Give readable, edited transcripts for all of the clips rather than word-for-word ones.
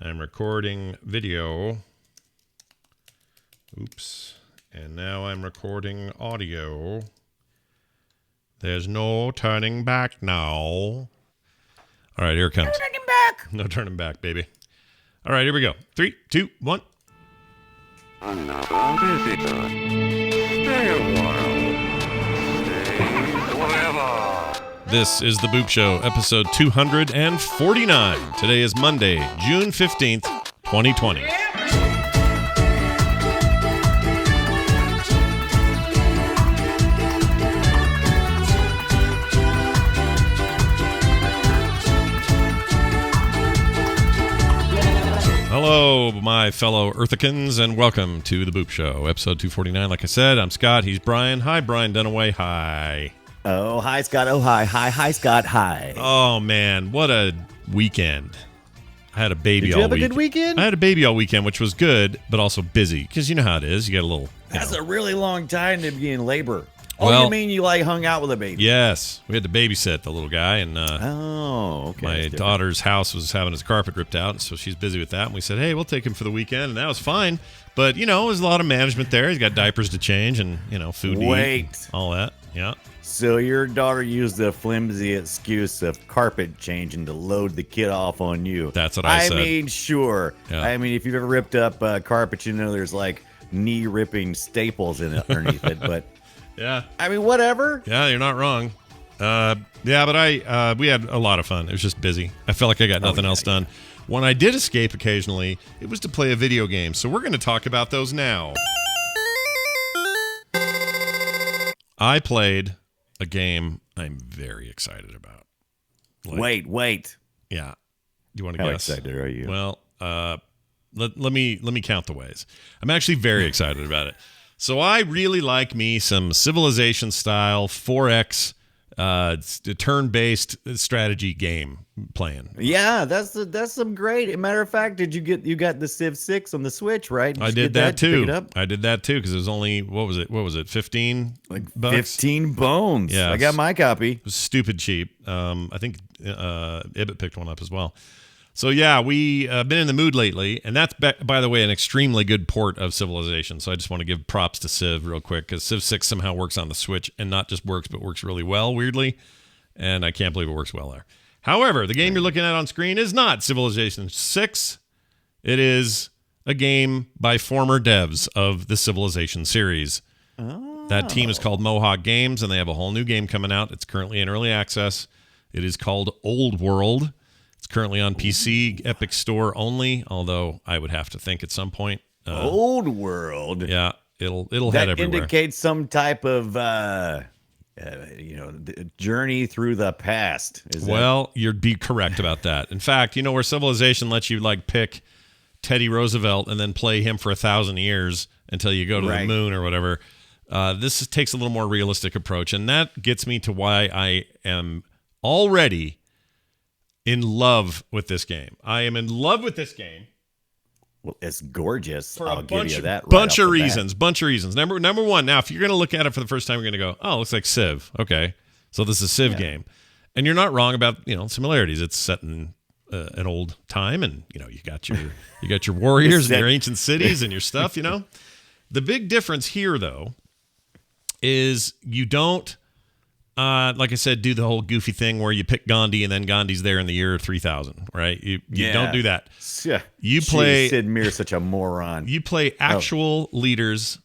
I'm recording video. Oops. And now I'm recording audio. There's no turning back now. All right, here it comes. No turning back. No turning back, baby. All right, here we go. 3, 2, 1. Another visitor. Stay a while. Stay forever. This is The Boop Show, episode 249. Today is Monday, June 15th, 2020. Hello, my fellow Earthicans, and welcome to The Boop Show, episode 249. Like I said, I'm Scott. He's Brian. Hi, Brian Dunaway. Hi. Oh, hi, Scott. Oh, hi. Hi, Scott. Hi. Oh, man. What a weekend. I had a baby Did all you have week. a good weekend? I had a baby all weekend, which was good, but also busy, because you know how it is. You get a little... That's a really long time to be in labor. Oh, Well, you mean you hung out with a baby? Yes. We had to babysit the little guy, and Oh, okay. my That's different. daughter's house was having his carpet ripped out, so she's busy with that. And we said, hey, we'll take him for the weekend, and that was fine. But, there's a lot of management there. He's got diapers to change and, food to eat. Wait. All that. Yeah. So your daughter used the flimsy excuse of carpet changing to load the kid off on you. That's what I said. I mean, sure. Yeah. I mean, if you've ever ripped up carpet, there's like knee-ripping staples in it underneath it. But, Yeah. I mean, whatever. Yeah, you're not wrong. But we had a lot of fun. It was just busy. I felt like I got nothing else done. When I did escape occasionally, it was to play a video game. So we're going to talk about those now. I played a game I'm very excited about. Wait. Yeah. Do you want to How guess? excited are you? Well, let me count the ways. I'm actually very excited about it. So I really like me some Civilization style 4X turn-based strategy game playing. Yeah, that's some great. Matter of fact, you got the Civ Six on the Switch, right? I did that too. I did that too because it was only what was it 15 bucks? 15 bones. Yeah, I got my copy. It was stupid cheap. I think Ibbot picked one up as well. So yeah, we been in the mood lately, and that's by the way an extremely good port of Civilization. So I just want to give props to Civ real quick because Civ 6 somehow works on the Switch, and not just works, but works really well, weirdly, and I can't believe it works well there. However, the game you're looking at on screen is not Civilization 6. It is a game by former devs of the Civilization series. Oh. That team is called Mohawk Games, and they have a whole new game coming out. It's currently in early access. It is called Old World. It's currently on PC, Epic Store only, although I would have to think at some point. Old World. Yeah, it'll head That everywhere. indicates some type of journey through the past. Well, you'd be correct about that. In fact, where Civilization lets you pick Teddy Roosevelt and then play him for 1,000 years until you go to the moon or whatever. This takes a little more realistic approach, and that gets me to why I am already in love with this game. I am in love with this game. Well, it's gorgeous. For I'll a give you that. bunch of reasons. Number one. Now, if you're going to look at it for the first time, you're going to go, "Oh, it looks like Civ." Okay, so this is a Civ game, and you're not wrong about similarities. It's set in an old time, and you got your warriors and your ancient cities and your stuff. The big difference here, though, is you don't. Like I said, do the whole goofy thing where you pick Gandhi and then Gandhi's there in the year 3000, right? You don't do that. Yeah. You play Sid Meier's such a moron. You play actual leaders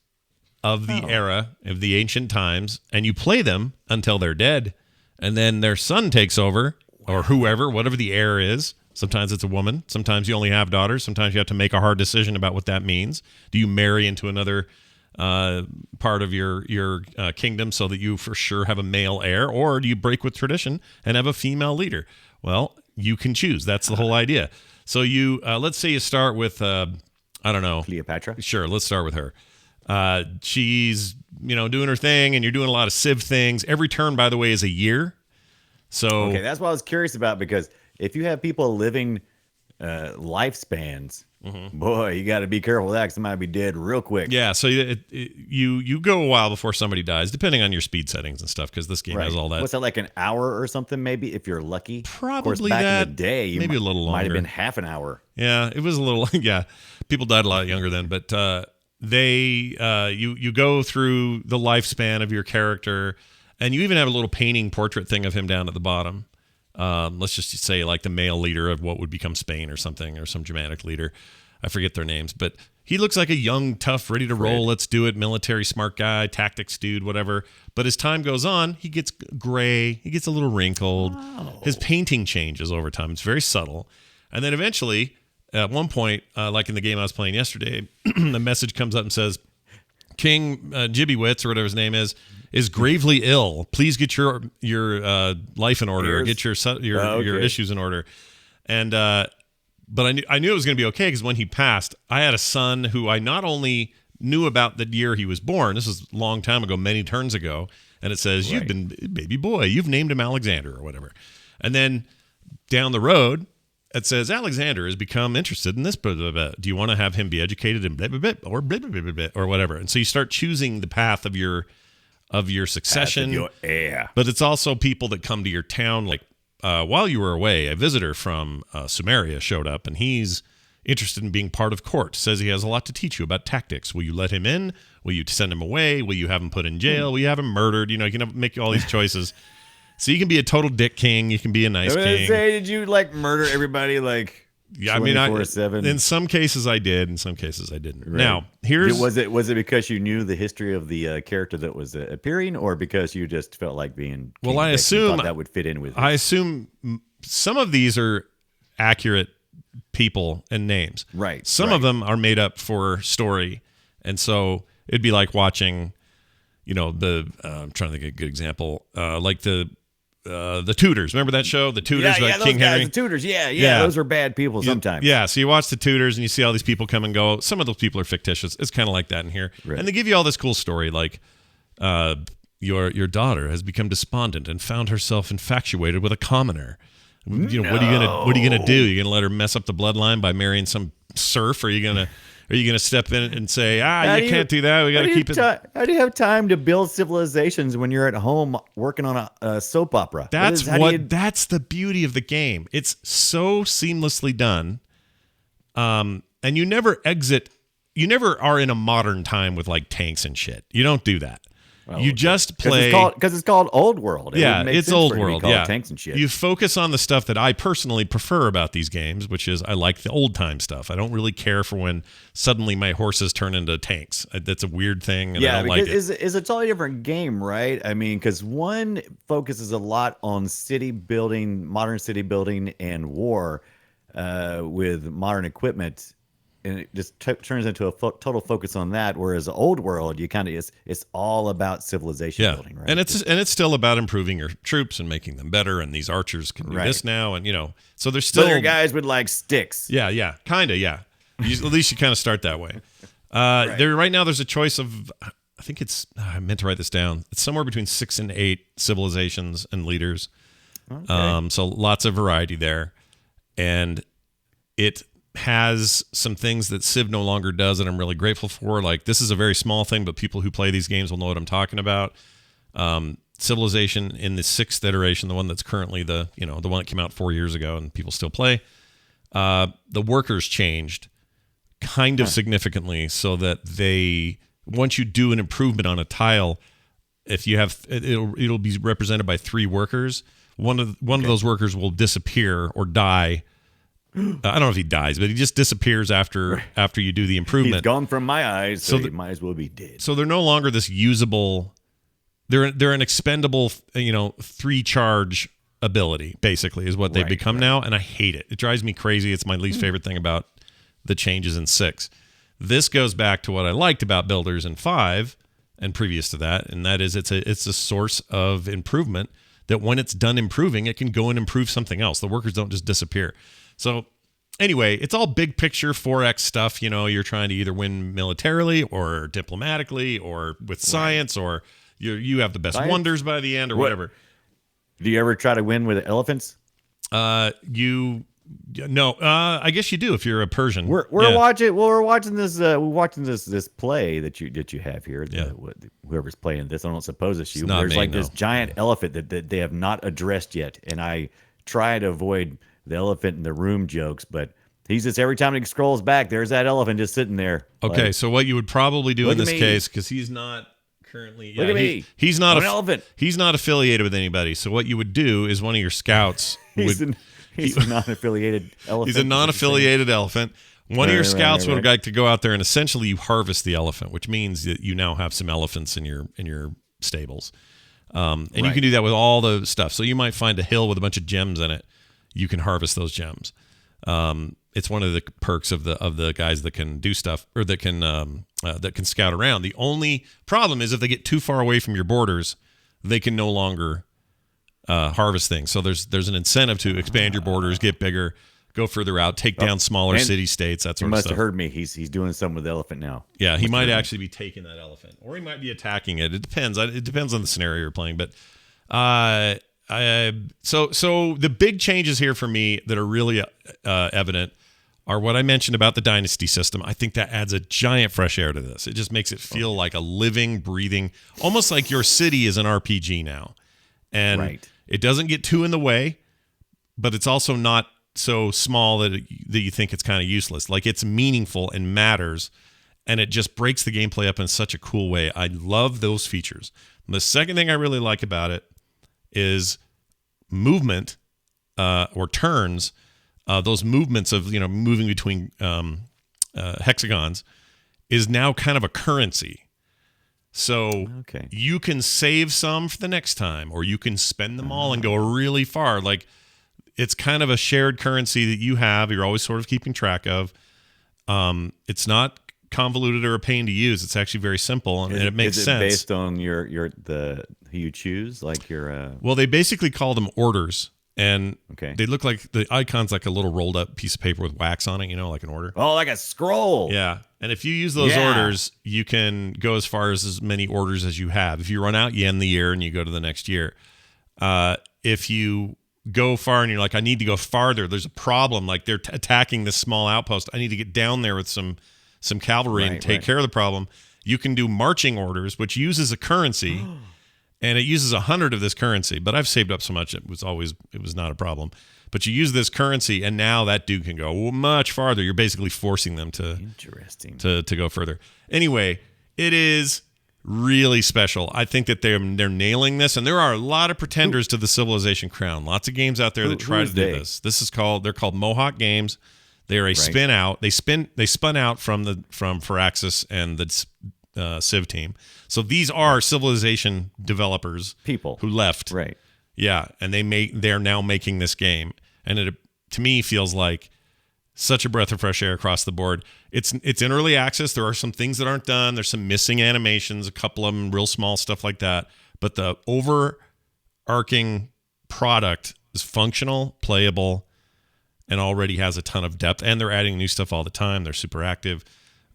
of the era of the ancient times, and you play them until they're dead, and then their son takes over or whoever, whatever the heir is. Sometimes it's a woman. Sometimes you only have daughters. Sometimes you have to make a hard decision about what that means. Do you marry into another part of your kingdom so that you for sure have a male heir, or do you break with tradition and have a female leader? Well, you can choose. That's the whole idea. So you let's say you start with I don't know, Cleopatra. Sure, let's start with her. She's doing her thing, and you're doing a lot of Civ things. Every turn, by the way, is a year. So okay, that's what I was curious about, because if you have people living lifespans, boy, you got to be careful with that because somebody might be dead real quick. Yeah, so you go a while before somebody dies, depending on your speed settings and stuff, because this game has all that. What's that, like an hour or something, maybe, if you're lucky? Probably of course, back that. in the day, you Maybe a little might have longer. been half an hour. Yeah, it was a little. Yeah, people died a lot younger then, but you go through the lifespan of your character, and you even have a little painting portrait thing of him down at the bottom. Let's just say like the male leader of what would become Spain or something, or some Germanic leader. I forget their names, but he looks like a young, tough, ready to roll, let's do it, military smart guy, tactics dude, whatever. But as time goes on, he gets gray, he gets a little wrinkled. His painting changes over time. It's very subtle. And then eventually, at one point, like in the game I was playing yesterday, the message comes up and says, King Jibbywitz, or whatever his name is gravely ill. Please get your life in order, or get your issues in order. And but I knew it was going to be okay because when he passed, I had a son who I not only knew about the year he was born. This was a long time ago, many turns ago, and it says you've been baby boy. You've named him Alexander or whatever. And then down the road, it says Alexander has become interested in this. Blah, blah, blah. Do you want to have him be educated in blah, blah, blah, or blah, blah, blah, blah, blah, or whatever? And so you start choosing the path of your succession. Path of your heir. But it's also people that come to your town. Like while you were away, a visitor from Sumeria showed up, and he's interested in being part of court. Says he has a lot to teach you about tactics. Will you let him in? Will you send him away? Will you have him put in jail? Will you have him murdered? You can make all these choices. So you can be a total dick king. You can be a nice king. Did you like murder everybody like? Yeah, 24/7? In some cases I did. In some cases I didn't. Right. Now was it because you knew the history of the character that was appearing, or because you just felt like being? Well, I assume that would fit in with. I assume some of these are accurate people and names. Right. Some of them are made up for story, and so it'd be like watching, I'm trying to think of a good example, like the Tudors. Remember that show, The Tudors? Yeah, King guys, Henry. The Tudors. Yeah, those are bad people sometimes. Yeah, so you watch The Tudors and you see all these people come and go. Some of those people are fictitious. It's kind of like that in here, and they give you all this cool story, like your daughter has become despondent and found herself infatuated with a commoner. What are you gonna do? You gonna let her mess up the bloodline by marrying some serf? Or are you gonna step in and say, you can't do that. We got to keep it. How do you have time to build civilizations when you're at home working on a soap opera? That's the beauty of the game. It's so seamlessly done. And you never exit. You never are in a modern time with like tanks and shit. You don't do that. Well, you just play because it's called old world. It's old world. Yeah, tanks and shit. You focus on the stuff that I personally prefer about these games, which is I like the old time stuff. I don't really care for when suddenly my horses turn into tanks. That's a weird thing, and I don't like it. It's a totally different game, right? I mean, because one focuses a lot on city building, modern city building, and war with modern equipment. And it just turns into a total focus on that. Whereas the old world, you kind of it's all about civilization building, right? And it's still about improving your troops and making them better. And these archers can do this now, and so there's still your guys with like sticks. Yeah, kind of, yeah. At least you kind of start that way. Right now there's a choice of, I think it's, I meant to write this down. It's somewhere between 6 and 8 civilizations and leaders. Okay. So lots of variety there, and it has some things that Civ no longer does that I'm really grateful for. Like, this is a very small thing, but people who play these games will know what I'm talking about. Civilization in the 6th iteration, the one that's currently the one that came out 4 years ago and people still play, the workers changed kind of significantly, so that once you do an improvement on a tile, if you have it'll be represented by 3 workers. One of those workers will disappear or die. I don't know if he dies, but he just disappears after you do the improvement. He's gone from my eyes, so he might as well be dead. So they're no longer this usable. They're an expendable, 3 charge ability, basically, is what they've become now, and I hate it. It drives me crazy. It's my least favorite thing about the changes in 6. This goes back to what I liked about Builders in 5 and previous to that, and that is it's a source of improvement that when it's done improving, it can go and improve something else. The workers don't just disappear. So anyway, it's all big picture 4X stuff. You're trying to either win militarily or diplomatically or with science, or you have the best wonders by the end or whatever. Do you ever try to win with elephants? You No, I guess you do if you're a Persian. We're Yeah. watching. Well, we're watching this play that you have here. Yeah. Whoever's playing this, I don't suppose it's you. not There's me, like no. this giant elephant that they have not addressed yet, and I try to avoid the elephant in the room jokes, but he's just every time he scrolls back, there's that elephant just sitting there. Okay, Like, so what you would probably do Look in at this me. case, because he's not currently. Look at me. He's not I'm an elephant. He's not affiliated with anybody. So what you would do is one of your scouts he's would. he's a non-affiliated elephant. He's a non-affiliated elephant. One of your Right, scouts right, would like to go out there and essentially you harvest the elephant, which means that you now have some elephants in your stables, and you Right. can do that with all the stuff. So you might find a hill with a bunch of gems in it. You can harvest those gems. It's one of the perks of the guys that can do stuff or that can scout around. The only problem is if they get too far away from your borders, they can no longer harvest things. So there's an incentive to expand your borders, get bigger, go further out, take down smaller and city states, that You sort of must stuff. have heard me. He's doing something with the elephant now. Yeah, he might actually be taking that elephant, or he might be attacking it. It depends. It depends on the scenario you're playing. But so the big changes here for me that are really evident are what I mentioned about the dynasty system. I think that adds a giant fresh air to this. It just makes it feel like a living, breathing, almost like your city is an RPG now, and Right. it doesn't get too in the way, but it's also not so small that you think it's kind of useless. Like it's meaningful and matters, and it just breaks the gameplay up in such a cool way. I love those features. The second thing I really like about it is movement or turns. Those movements of moving between hexagons is now kind of a currency. So Okay. you can save some for the next time, or you can spend them all and go really far. Like it's kind of a shared currency that you have. You're always sort of keeping track of. It's not convoluted or a pain to use. It's actually very simple, and it makes is it sense. based on the who you choose, like your Well, they basically call them orders, and Okay. they look like the icon's like a little rolled up piece of paper with wax on it, like an order. oh, like a scroll. Yeah. And if you use those Yeah. orders, you can go as far as many orders as you have. If you run out, you end the year and you go to the next year. If you go far and you're like, I need to go farther, there's a problem. Like they're attacking this small outpost. I need to get down there with some cavalry and Right, take right. care of the problem. You can do marching orders, which uses a currency, and it uses 100 of this currency. But I've saved up so much, it was not a problem. But you use this currency, and now that dude can go much farther. You're basically forcing them to Interesting. to go further. Anyway, it is really special. I think that they're nailing this, and there are a lot of pretenders to the Civilization crown. Lots of games out there that try who's to do they? this. They're called Mohawk Games. They are a spin out. They spun out from Firaxis and the Civ team. So these are Civilization developers, People. who left. Right. Yeah, and they're now making this game, and it to me feels like such a breath of fresh air across the board. It's in early access. There are some things that aren't done. There's some missing animations, a couple of them, real small stuff like that. But the overarching product is functional, playable, and already has a ton of depth. And they're adding new stuff all the time. They're super active.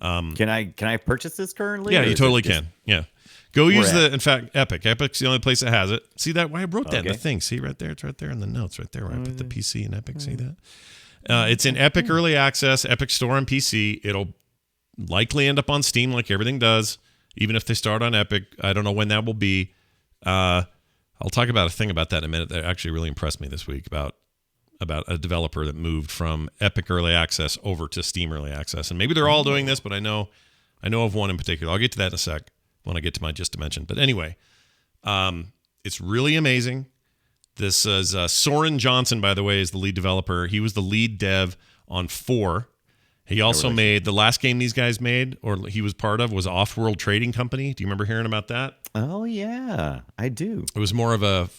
Can I purchase this currently? Yeah, or you is it totally just- can. Yeah. Go use at? in fact, Epic. Epic's the only place that has it. See that? Why I wrote that in the Okay. thing. See right there? It's right there in the notes right there where I put the PC and Epic. See that? It's in Epic Early Access, Epic Store on PC. It'll likely end up on Steam like everything does, even if they start on Epic. I don't know when that will be. I'll talk about a thing about that in a minute that actually really impressed me this week about a developer that moved from Epic Early Access over to Steam Early Access. And maybe they're all doing this, but I know of one in particular. I'll get to that in a sec when I get to my Just Dimension. But anyway, it's really amazing. This is Soren Johnson, by the way, is the lead developer. He was the lead dev on 4. He also made the last game these guys made, or he was part of, was Off-World Trading Company. Do you remember hearing about that? Oh yeah, I do. It was more of a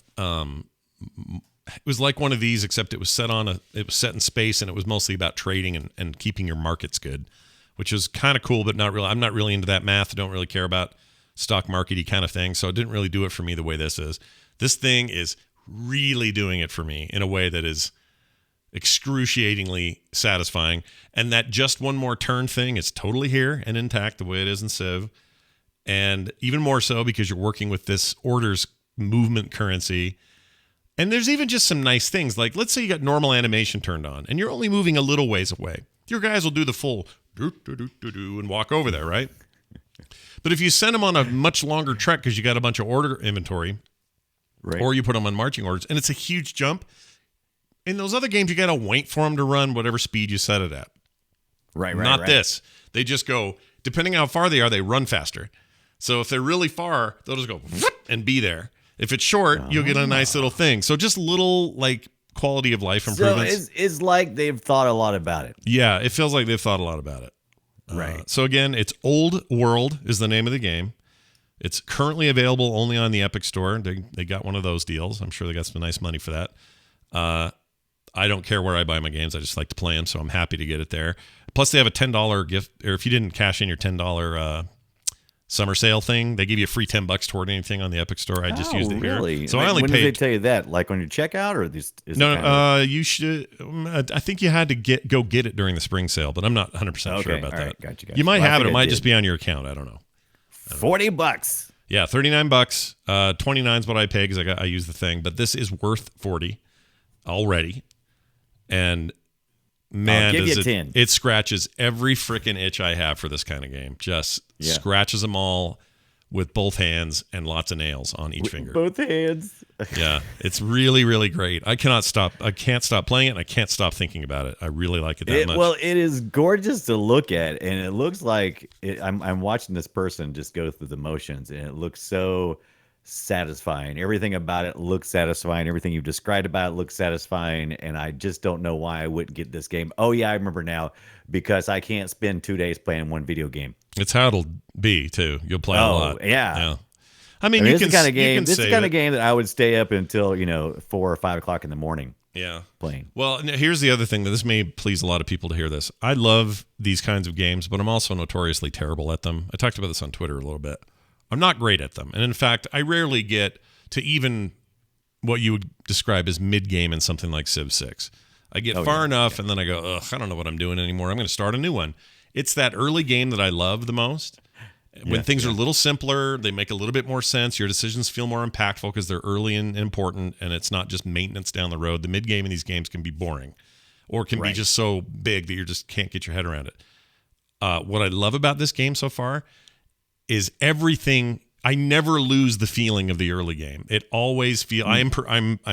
it was like one of these, except it was set in space, and it was mostly about trading and keeping your markets good, which is kind of cool, but not really. I'm not really into that math. I don't really care about stock markety kind of thing, so it didn't really do it for me the way this is. This thing is really doing it for me in a way that is excruciatingly satisfying, and that just one more turn thing is totally here and intact the way it is in Civ, and even more so because you're working with this orders movement currency. And there's even just some nice things. Like, let's say you got normal animation turned on, and you're only moving a little ways away. Your guys will do the full do and walk over there, right? But if you send them on a much longer trek because you got a bunch of order inventory, Right. or you put them on marching orders, and it's a huge jump, in those other games, you got to wait for them to run whatever speed you set it at. Right. Not this. They just go, depending how far they are, they run faster. So if they're really far, they'll just go and be there. If it's short, you'll get a nice little thing. So just little like quality of life improvements. So it's like they've thought a lot about it. Yeah, it feels like they've thought a lot about it. Right. So again, it's Old World is the name of the game. It's currently available only on the Epic Store. They got one of those deals. I'm sure they got some nice money for that. I don't care where I buy my games. I just like to play them, so I'm happy to get it there. Plus, they have a $10 gift, or if you didn't cash in your $10 summer sale thing, they give you a free $10 toward anything on the Epic Store. I just used it here. Really? So I only when paid. did they tell you that? Like on your checkout, or these? You should. I think you had to go get it during the spring sale, but I'm not 100% sure about that. Right, gotcha. You might Well, have it. It I might did. just be on your account. I don't know. $40. Yeah, $39. 29 is what I pay because I use the thing, but this is worth 40 already. And man, I'll give does you it, 10. it scratches every freaking itch I have for this kind of game. Just scratches them all with both hands and lots of nails on each finger. Both hands. Yeah, it's really, really great. I can't stop playing it, and I can't stop thinking about it. I really like it that much. Well, it is gorgeous to look at, and it looks like I'm watching this person just go through the motions, and it looks so satisfying. Everything about it looks satisfying. Everything you've described about it looks satisfying, and I just don't know why I wouldn't get this game. Oh yeah, I remember now, because I can't spend 2 days playing one video game. It's how it'll be too. You'll play a lot. Yeah. I mean, This you is can the kind of game. you can This is the save kind it. of game that I would stay up until 4 or 5 o'clock in the morning Yeah. playing. Well, here's the other thing that this may please a lot of people to hear this. I love these kinds of games, but I'm also notoriously terrible at them. I talked about this on Twitter a little bit. I'm not great at them. And in fact, I rarely get to even what you would describe as mid-game in something like Civ 6. I get far enough, and then I go, ugh, I don't know what I'm doing anymore. I'm going to start a new one. It's that early game that I love the most. When things are a little simpler, they make a little bit more sense. Your decisions feel more impactful because they're early and important, and it's not just maintenance down the road. The mid-game in these games can be boring or can be just so big that you just can't get your head around it. What I love about this game so far is everything. I never lose the feeling of the early game. It always feels I'm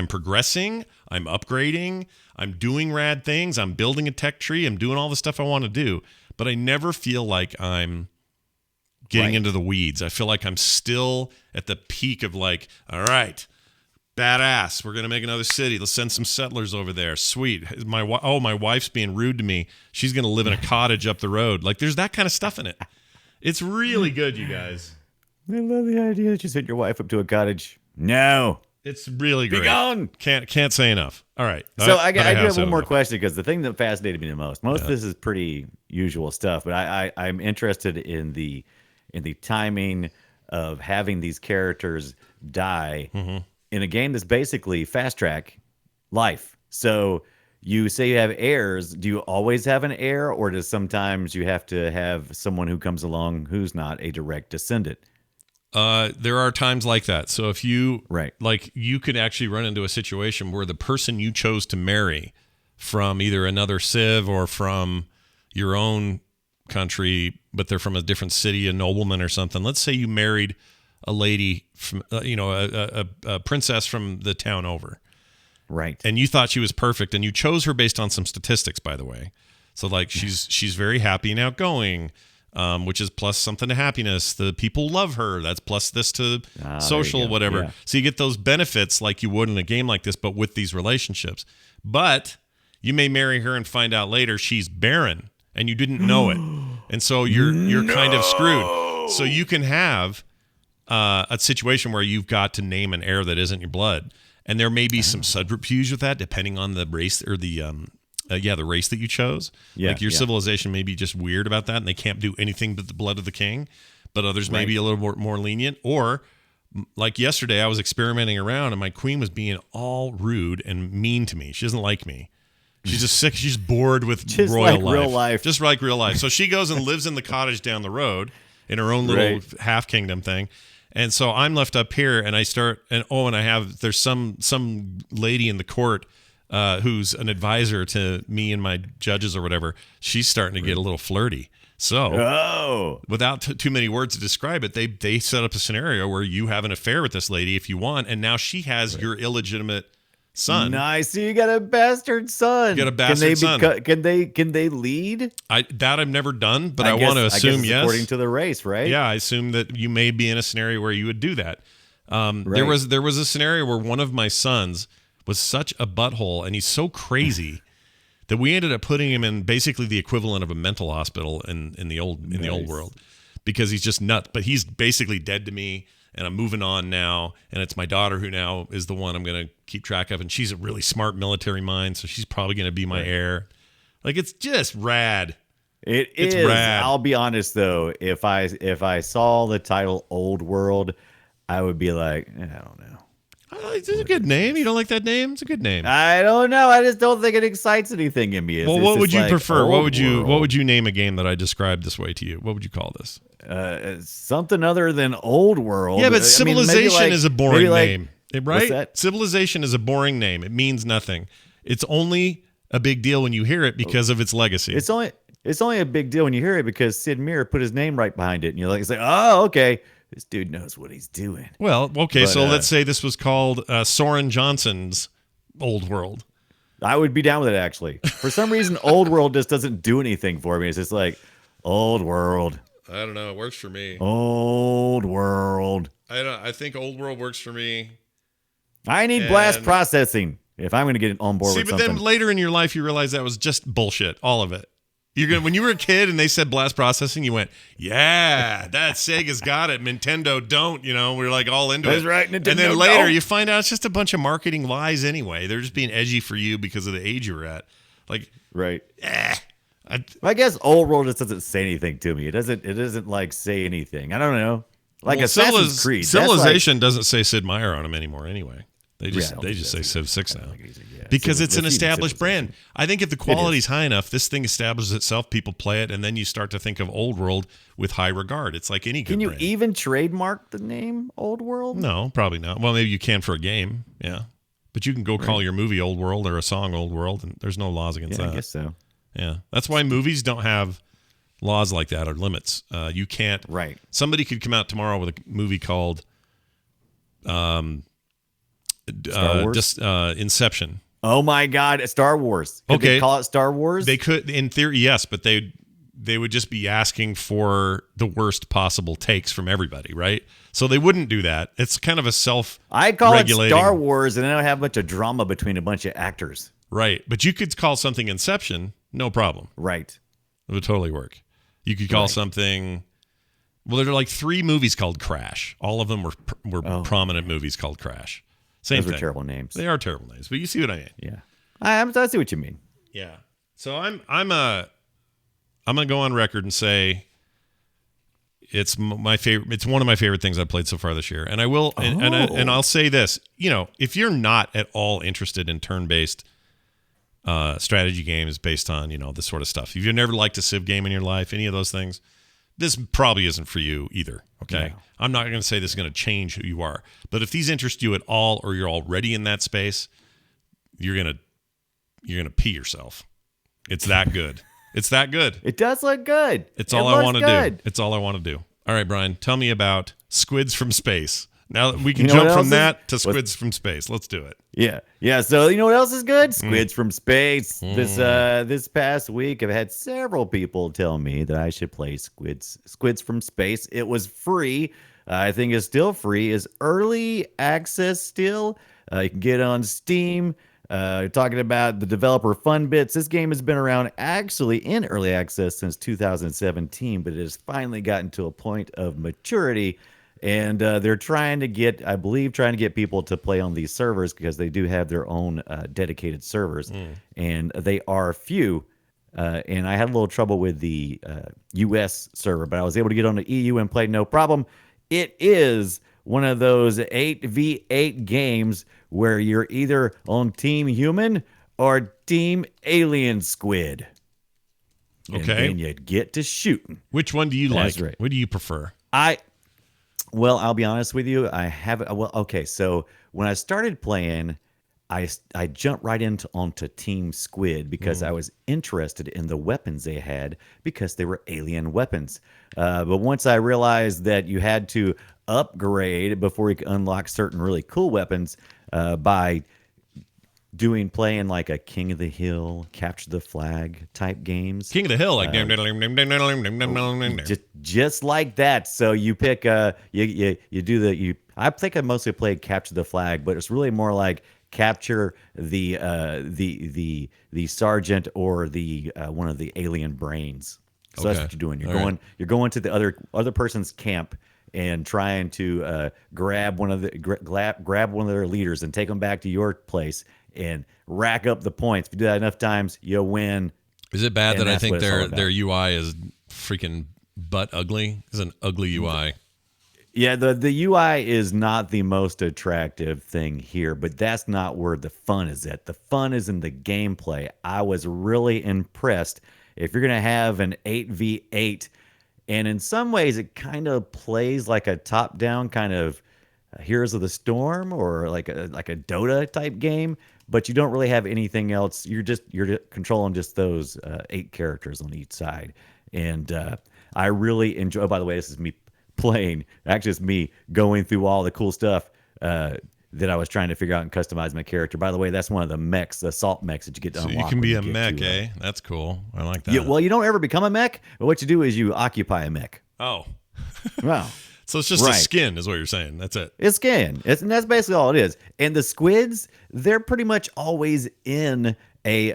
progressing, I'm upgrading, I'm doing rad things, I'm building a tech tree, I'm doing all the stuff I want to do, but I never feel like I'm getting into the weeds. I feel like I'm still at the peak of like, all right, badass. We're gonna make another city. Let's send some settlers over there. Sweet. My wife's being rude to me. She's gonna live in a cottage up the road. Like there's that kind of stuff in it. It's really good, you guys. I love the idea that you sent your wife up to a cottage. No. It's really great. Be gone. Can't say enough. All right. So I do have said one more enough. question, because the thing that fascinated me the most of this is pretty usual stuff, but I'm interested in the timing of having these characters die in a game that's basically fast track life. So you say you have heirs. Do you always have an heir, or does sometimes you have to have someone who comes along who's not a direct descendant? There are times like that. So if you Right. like, you could actually run into a situation where the person you chose to marry from either another civ or from your own country, but they're from a different city, a nobleman or something. Let's say you married a lady from, a princess from the town over, Right. and you thought she was perfect, and you chose her based on some statistics, by the way. So like she's very happy and outgoing, which is plus something to happiness. The people love her. That's plus this to social, go. whatever. Yeah. So you get those benefits like you would in a game like this, but with these relationships. But you may marry her and find out later she's barren, and you didn't know it, and so you're kind of screwed. So you can have a situation where you've got to name an heir that isn't your blood, and there may be some subterfuge with that, depending on the race or the race that you chose. Yeah, like your yeah. civilization may be just weird about that, and they can't do anything but the blood of the king. But others may be a little more lenient. Or like yesterday, I was experimenting around, and my queen was being all rude and mean to me. She doesn't like me. She's just sick. She's bored with Just royal like real life. Just like real life. So she goes and lives in the cottage down the road in her own little half kingdom thing. And so I'm left up here, and I start, and there's some lady in the court who's an advisor to me and my judges or whatever. She's starting to get a little flirty. So, without too many words to describe it, they set up a scenario where you have an affair with this lady if you want, and now she has your illegitimate son. Nice. So you got a bastard son. You got a bastard son. Can they lead? I've never done, but I want to assume yes. According to the race, right? Yeah, I assume that you may be in a scenario where you would do that. There was a scenario where one of my sons was such a butthole, and he's so crazy that we ended up putting him in basically the equivalent of a mental hospital in the old world, because he's just nuts. But he's basically dead to me, and I'm moving on now. And it's my daughter who now is the one I'm going to keep track of, and she's a really smart military mind, so she's probably going to be my heir. Like, it's just rad. It's rad. I'll be honest though, if I saw the title Old World, I would be like, I don't know. It's a good name. You don't like that name? It's a good name. I don't know. I just don't think it excites anything in me. Well, what would you prefer? What would you name a game that I described this way to you? What would you call this? Something other than Old World. Yeah, but Civilization is a boring name, right? What's that? Civilization is a boring name. It means nothing. It's only a big deal when you hear it because of its legacy. It's only a big deal when you hear it because Sid Meier put his name right behind it, and you're like, it's like, oh, okay. This dude knows what he's doing. Well, okay, so let's say this was called Soren Johnson's Old World. I would be down with it, actually. For some reason, Old World just doesn't do anything for me. It's just like, Old World. I don't know. It works for me. Old World. I think Old World works for me. I need blast processing if I'm going to get on board with something. See, but then later in your life, you realize that was just bullshit, all of it. When you were a kid and they said blast processing, you went, yeah, that Sega's got it. Nintendo don't, we're like all into it. That's right. Nintendo and then later you find out it's just a bunch of marketing lies anyway. They're just being edgy for you because of the age you were at. Like, right. I guess Old World just doesn't say anything to me. It doesn't like say anything. I don't know. Like Assassin's Creed. Civilization doesn't say Sid Meier on them anymore anyway. They just say Civ 6 now. Because it's an established brand. I think if the quality's high enough, this thing establishes itself, people play it, and then you start to think of Old World with high regard. It's like any good brand. Can you even trademark the name Old World? No, probably not. Well, maybe you can for a game, yeah. But you can go call your movie Old World or a song Old World, and there's no laws against that. I guess so. Yeah. That's why movies don't have laws like that or limits. You can't. Right. Somebody could come out tomorrow with a movie called Star Wars? Inception. Oh my God, Star Wars. Could they call it Star Wars? They could, in theory, yes, but they would just be asking for the worst possible takes from everybody, right? So they wouldn't do that. It's kind of a I call it Star Wars, and then I have a bunch of drama between a bunch of actors. Right, but you could call something Inception, no problem. Right. It would totally work. You could call something. Well, there are like 3 movies called Crash. All of them were prominent movies called Crash. Same thing. Those are terrible names. They are terrible names, but you see what I mean. Yeah, I see what you mean. Yeah. So I'm gonna go on record and say it's my favorite. It's one of my favorite things I've played so far this year, and I will. And I'll say this: if you're not at all interested in turn-based strategy games based on this sort of stuff, if you've never liked a Civ game in your life, any of those things, this probably isn't for you either. Okay. No. I'm not going to say this is going to change who you are, but if these interest you at all, or you're already in that space, you're going to pee yourself. It's that good. It's that good. It does look good. It's all I want to do. It's all I want to do. All right, Brian, tell me about Squids from Space. Now we can jump from that to Squids from Space. Let's do it. Yeah. So you know what else is good? Squids from Space. This past week, I've had several people tell me that I should play Squids from Space. It was free. I think it's still free. It's early access still. You can get it on Steam. Talking about the developer fun bits. This game has been around actually in early access since 2017, but it has finally gotten to a point of maturity. And they're trying to get people to play on these servers because they do have their own dedicated servers, and they are few. And I had a little trouble with the U.S. server, but I was able to get on the EU and play no problem. It is one of those 8v8 games where you're either on Team Human or Team Alien Squid. Okay. And you get to shooting. Which one do you like? Right. What do you prefer? Well, I'll be honest with you. I haven't. Well, okay. So when I started playing, I jumped right into onto Team Squid because I was interested in the weapons they had because they were alien weapons. But once I realized that you had to upgrade before you could unlock certain really cool weapons by playing like a King of the Hill, Capture the Flag type games. King of the Hill, like Just like that. So you pick you do I think I mostly played Capture the Flag, but it's really more like capture the sergeant or the one of the alien brains. So that's Okay. what you're doing. All right. You're going to the other person's camp and trying to grab one of their leaders and take them back to your place and rack up the points. If you do that enough times, you'll win. Is it bad And that I that's think what it's all their about. UI is freaking butt ugly? It's an ugly UI. Yeah, the UI is not the most attractive thing here, but that's not where the fun is at. The fun is in the gameplay. I was really impressed. If you're going to have an 8v8, and in some ways it kind of plays like a top-down kind of Heroes of the Storm or like a Dota type game, but you don't really have anything else. You're controlling just those 8 characters on each side, and I really enjoy. Oh, by the way, this is me playing. Actually, it's me going through all the cool stuff that I was trying to figure out and customize my character. By the way, that's one of the mechs, the assault mechs that you get to So unlock. you can when be you a get mech, to, eh? That's cool. I like that. Yeah, well, you don't ever become a mech. But what you do is you occupy a mech. Oh, Wow. so it's just a Right. skin, is what you're saying. That's it. It's skin. And that's basically all it is. And the squids, they're pretty much always in a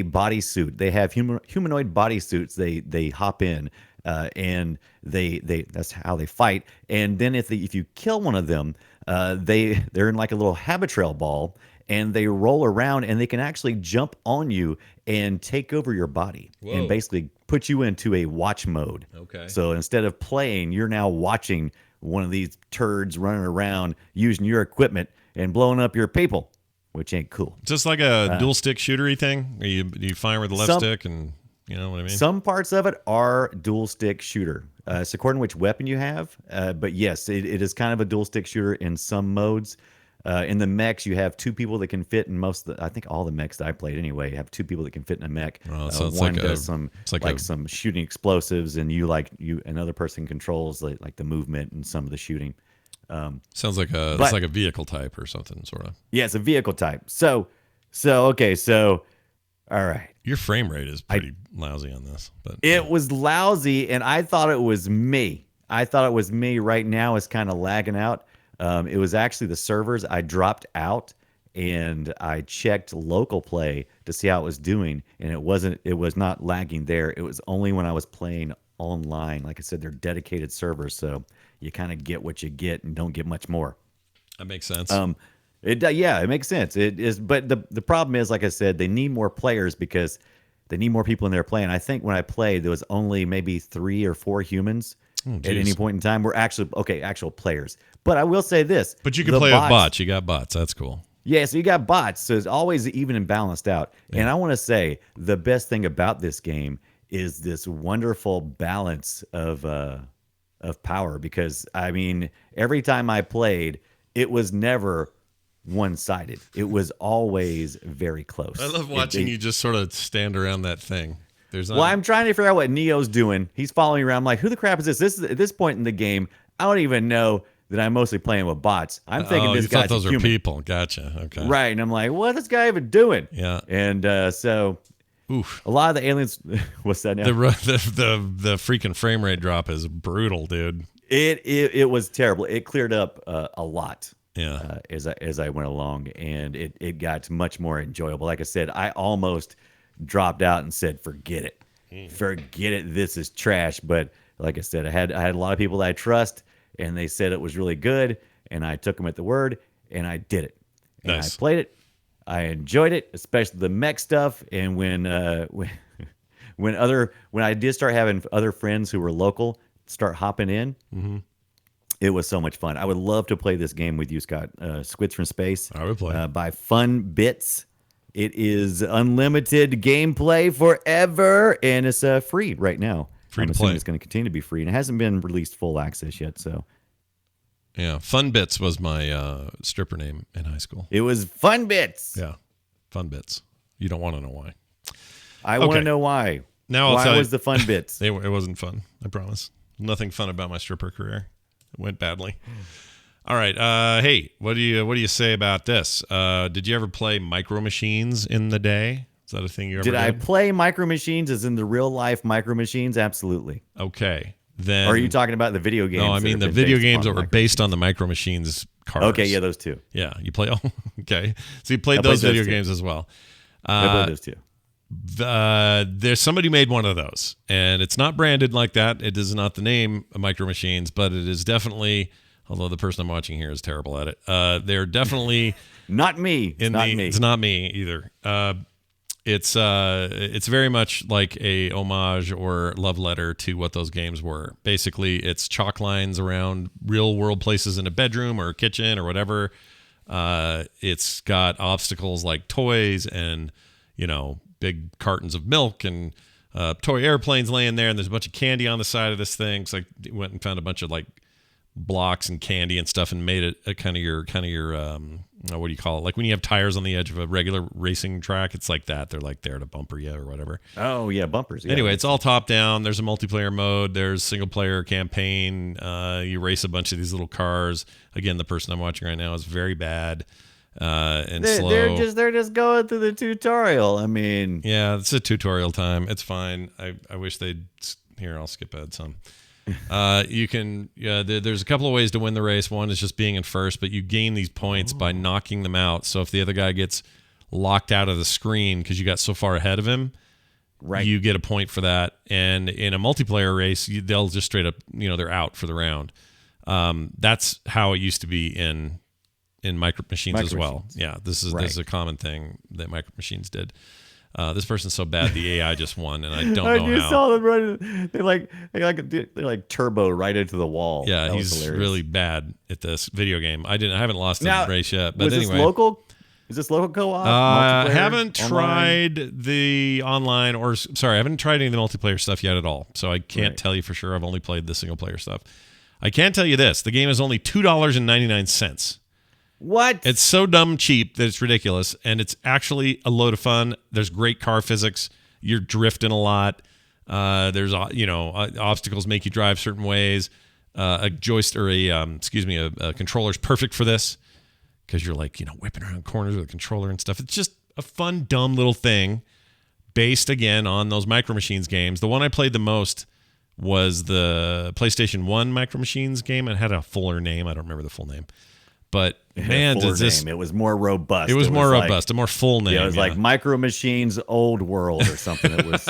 bodysuit. They have humanoid bodysuits. They hop in, and they that's how they fight. And then if you kill one of them, they're in like a little habitrail ball, and they roll around, and they can actually jump on you and take over your body Whoa. and basically put you into a watch mode. Okay. So instead of playing, you're now watching one of these turds running around using your equipment and blowing up your people, which ain't cool. Just like a dual stick shootery thing. Where you fire with the left Some- stick, and you know what I mean. Some parts of it are dual stick shooter. It's according to which weapon you have. But yes, it is kind of a dual stick shooter in some modes. In the mechs, you have 2 people that can fit in most of the, I think all the mechs that I played anyway, have 2 people that can fit in a mech. Oh, so it's one like a- does some it's like some shooting explosives, and another person controls like the movement and some of the shooting. Sounds like but- it's like a vehicle type or something, sort of. Yeah, it's a vehicle type. So okay, so all right. Your frame rate is pretty lousy on this, but It was lousy, and I thought it was me. Right now it's kind of lagging out. It was actually the servers. I dropped out and I checked local play to see how it was doing, and it was not lagging there. It was only when I was playing online. Like I said, they're dedicated servers, so you kind of get what you get and don't get much more. that makes sense. It makes sense. It is, but the problem is, like I said, they need more players because they need more people in there playing. I think when I played, there was only maybe 3 or 4 humans at geez. any point in time. We're actual players. But I will say this: But you can the play with bots. You got bots. That's cool. Yeah, so you got bots, so it's always even and balanced out. And I want to say the best thing about this game is this wonderful balance of power. Because I mean, every time I played, it was never one-sided. It was always very close. I love watching you just sort of stand around that thing. There's Well, I'm trying to figure out what Neo's doing. He's following me around. I'm like, who the crap is this? This is at this point in the game, I don't even know that I'm mostly playing with bots. I'm thinking this you thought guy's those a are human. people. Gotcha. Okay. Right. And I'm like, what is this guy even doing? Yeah. And so Oof. a lot of the aliens, what's that now? The freaking frame rate drop is brutal, dude. It was terrible. It cleared up a lot. Yeah. As I went along, and it got much more enjoyable. Like I said, I almost dropped out and said, "Forget it, forget it. This is trash." But like I said, I had a lot of people that I trust, and they said it was really good, and I took them at the word, and I did it. And Nice. I played it. I enjoyed it, especially the mech stuff. And when I did start having other friends who were local start hopping in. Mm-hmm. It was so much fun. I would love to play this game with you, Scott. Squids from Space. I would play. By Fun Bits. It is unlimited gameplay forever, and it's free right now. Free I'm to assuming play. it's going to continue to be free, and it hasn't been released full access yet. So, Yeah, Fun Bits was my stripper name in high school. It was Fun Bits. Yeah, Fun Bits. You don't want to know why. I want Okay. to know why. Now I'll why tell you. was the Fun Bits? It wasn't fun. I promise. Nothing fun about my stripper career. It went badly. All right. Hey, what do you say about this? Did you ever play Micro Machines in the day? Is that a thing you ever did? Did I play Micro Machines as in the real life Micro Machines? Absolutely. Okay. Then. Or are you talking about the video games? No, I that mean have the been video based games upon that were Micro based on Machines? the Micro Machines cars. Okay, yeah, those two. Yeah, you play. Oh, okay. So you played I those played video those two. games as well. I played those two. There's somebody made one of those, and it's not branded like that. It is not the name of Micro Machines, but it is definitely. Although the person I'm watching here is terrible at it. They're definitely Not me. It's not me. It's not me either. It's very much like a homage or love letter to what those games were. Basically, it's chalk lines around real world places in a bedroom or a kitchen or whatever. It's got obstacles like toys and big cartons of milk and toy airplanes laying there, and there's a bunch of candy on the side of this thing. So I went and found a bunch of like blocks and candy and stuff and made it a kind of your what do you call it, like when you have tires on the edge of a regular racing track. It's like that. They're like there to bumper you or whatever. Oh yeah, bumpers. Yeah. Anyway, it's all top down. There's a multiplayer mode, there's single player campaign. You race a bunch of these little cars. Again, the person I'm watching right now is very bad and slow. They're just going through the tutorial. I mean, Yeah, it's a tutorial time. It's fine. I wish they'd. Here, I'll skip ahead some. You can. There's a couple of ways to win the race. One is just being in first, but you gain these points by knocking them out. So if the other guy gets locked out of the screen because you got so far ahead of him, right? You get a point for that. And in a multiplayer race, they'll just straight up, they're out for the round. That's how it used to be in Micro Machines as well. Yeah, this is a common thing that Micro Machines did. This person's so bad the AI just won, and I don't know You how. saw them running. They like turbo right into the wall. Yeah, That was he's hilarious. really bad at this video game. I haven't lost Now, the race yet, but was anyway. this local? Is this local co-op? I multiplayer, haven't online? tried the online I haven't tried any of the multiplayer stuff yet at all. So I can't Right. tell you for sure. I've only played the single player stuff. I can tell you this: the game is only $2.99. What? It's so dumb cheap that it's ridiculous, and it's actually a load of fun. There's great car physics. You're drifting a lot. There's obstacles make you drive certain ways. A joystick or a controller's perfect for this because you're like whipping around corners with a controller and stuff. It's just a fun, dumb little thing based again on those Micro Machines games. The one I played the most was the PlayStation 1 Micro Machines game. It had a fuller name. I don't remember the full name. But man, Fuller does this name. It was more robust. it was more like- robust, a more full name. Yeah, it was like Micro Machines Old World or something. It was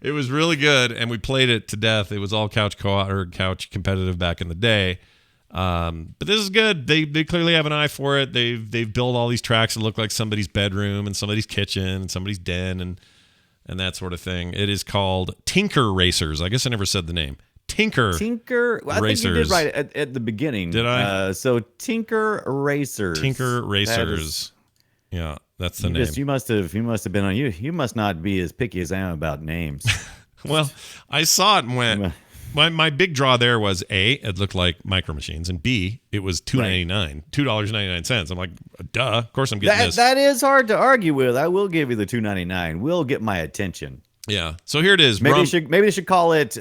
It was really good, and we played it to death. It was all couch co-op or couch competitive back in the day. But this is good. They clearly have an eye for it. They've built all these tracks that look like somebody's bedroom and somebody's kitchen and somebody's den and that sort of thing. It is called Tinker Racers. I guess I never said the name. Tinker. Well, I think you did Racers. right at the beginning. Did I? So Tinker Racers. Tinker That Racers. is- Yeah, that's the name. You must have been on. You must not be as picky as I am about names. Well, I saw it and went. My big draw there was A, it looked like Micro Machines, and B, it was $2.99, $2.99. I'm like, duh, of course I'm getting this. That is hard to argue with. I will give you the $2.99. Will get my attention. Yeah. So here it is. Maybe they should call it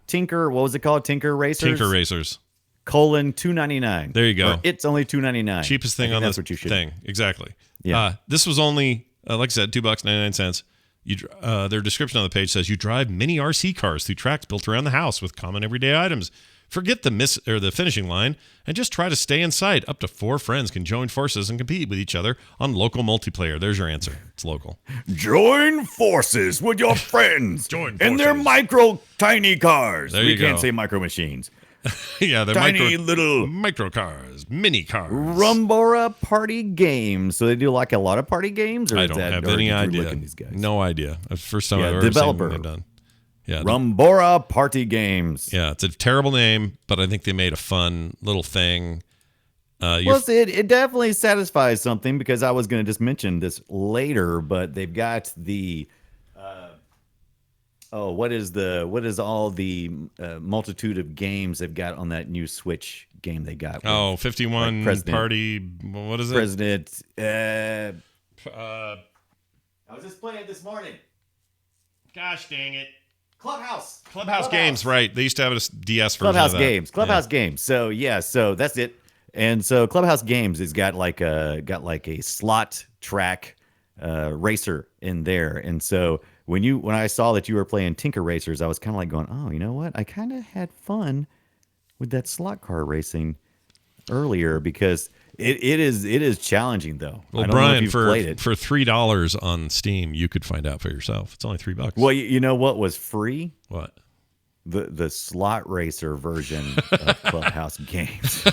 Tinker. What was it called? Tinker Racers. Tinker Racers. $2.99. There you go. Or it's only $2.99. Cheapest thing I think on that's this what you should. thing. Exactly. Yeah. This was only, like I said, $2.99. Their description on the page says you drive mini RC cars through tracks built around the house with common everyday items. Forget the finishing line and just try to stay in sight. Up to 4 friends can join forces and compete with each other on local multiplayer. There's your answer. It's local. Join forces with your friends. Join in their forces. micro tiny cars. There we you can't go. say micro machines. Yeah, they're Tiny little micro cars, mini cars. Rumbora party games. So they do like a lot of party games, or I is don't that, have or any did you idea. look at these guys? No idea. That's the first time Yeah, I've ever developer. seen what they've done. Yeah, Rumbora party games. yeah, it's a terrible name, but I think they made a fun little thing. Well, see, it definitely satisfies something because I was going to just mention this later, but they've got the Oh, what is all the multitude of games they've got on that new Switch game they got? Oh, With, 51 President, party. What is it? President. Uh, I was just playing it this morning. gosh dang it. Clubhouse Games, right. They used to have a DS version Clubhouse of that. Games. Clubhouse Games. So yeah, so that's it. And so Clubhouse Games has got like a slot track racer in there. And so when I saw that you were playing Tinker Racers, I was kind of like going, oh, you know what? I kind of had fun with that slot car racing earlier because it is challenging though. Well, I don't know if Brian, you've for played it. $3 on Steam, you could find out for yourself. It's only $3. Well, you know what was free? What? The slot racer version of Clubhouse Games.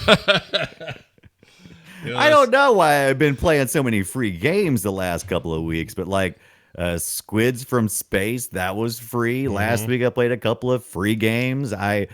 I don't know why I've been playing so many free games the last couple of weeks, but like Squids from Space, that was free. Last week I played a couple of free games. I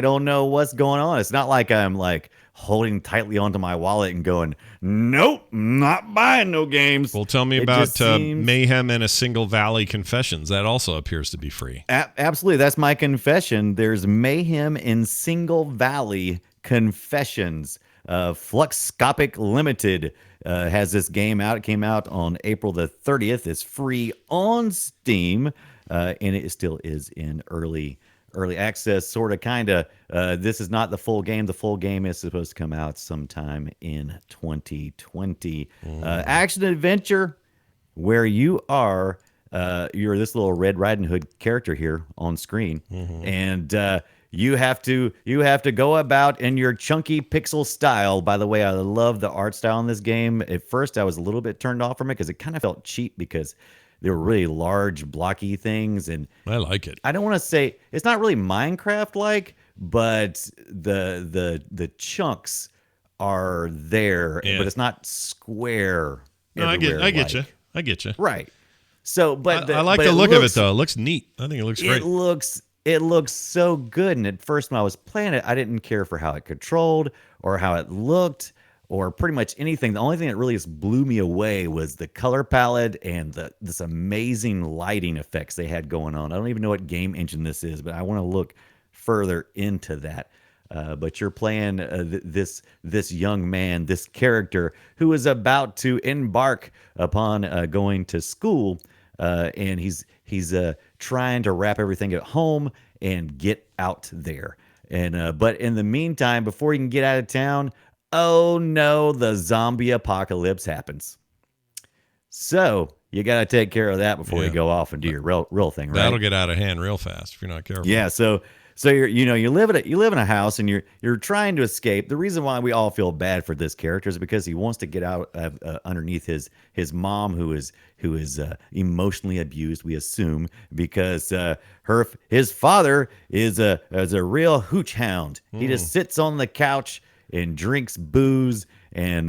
don't know what's going on. It's not like I'm like holding tightly onto my wallet and going, nope, not buying no games. Well, tell me It about just seems- Mayhem in a Single Valley Confessions. That also appears to be free. Absolutely. That's my confession. There's Mayhem in Single Valley Confessions. Fluxscopic Limited has this game out. It came out on April the 30th. It's free on Steam, and it still is in early access, sort of, kind of. This is not the full game. The full game is supposed to come out sometime in 2020. Action adventure where you're this little Red Riding Hood character here on screen, and you have to go about in your chunky pixel style. By the way, I love the art style in this game. At first, I was a little bit turned off from it because it kind of felt cheap because they were really large, blocky things, and I like it. I don't want to say it's not really Minecraft-like, but the chunks are there, Yeah. but it's not square. No, I get you. I get you. Right. So, but I like but the it look of it looks- though. It looks neat. I think it looks great. It looks so good. And at first, when I was playing it, I didn't care for how it controlled or how it looked or pretty much anything. The only thing that really just blew me away was the color palette and this amazing lighting effects they had going on. I don't even know what game engine this is, but I want to look further into that. But you're playing this young man, this character who is about to embark upon going to school, and he's trying to wrap everything at home and get out there. And but in the meantime, before he can get out of town, oh no, the zombie apocalypse happens. So you got to take care of that before you go off and do your real thing, right? That'll get out of hand real fast if you're not careful. Yeah, so you live in a house and you're trying to escape. The reason why we all feel bad for this character is because he wants to get out of underneath his mom, who is emotionally abused, we assume, because his father is a real hooch hound. He just sits on the couch and drinks booze, and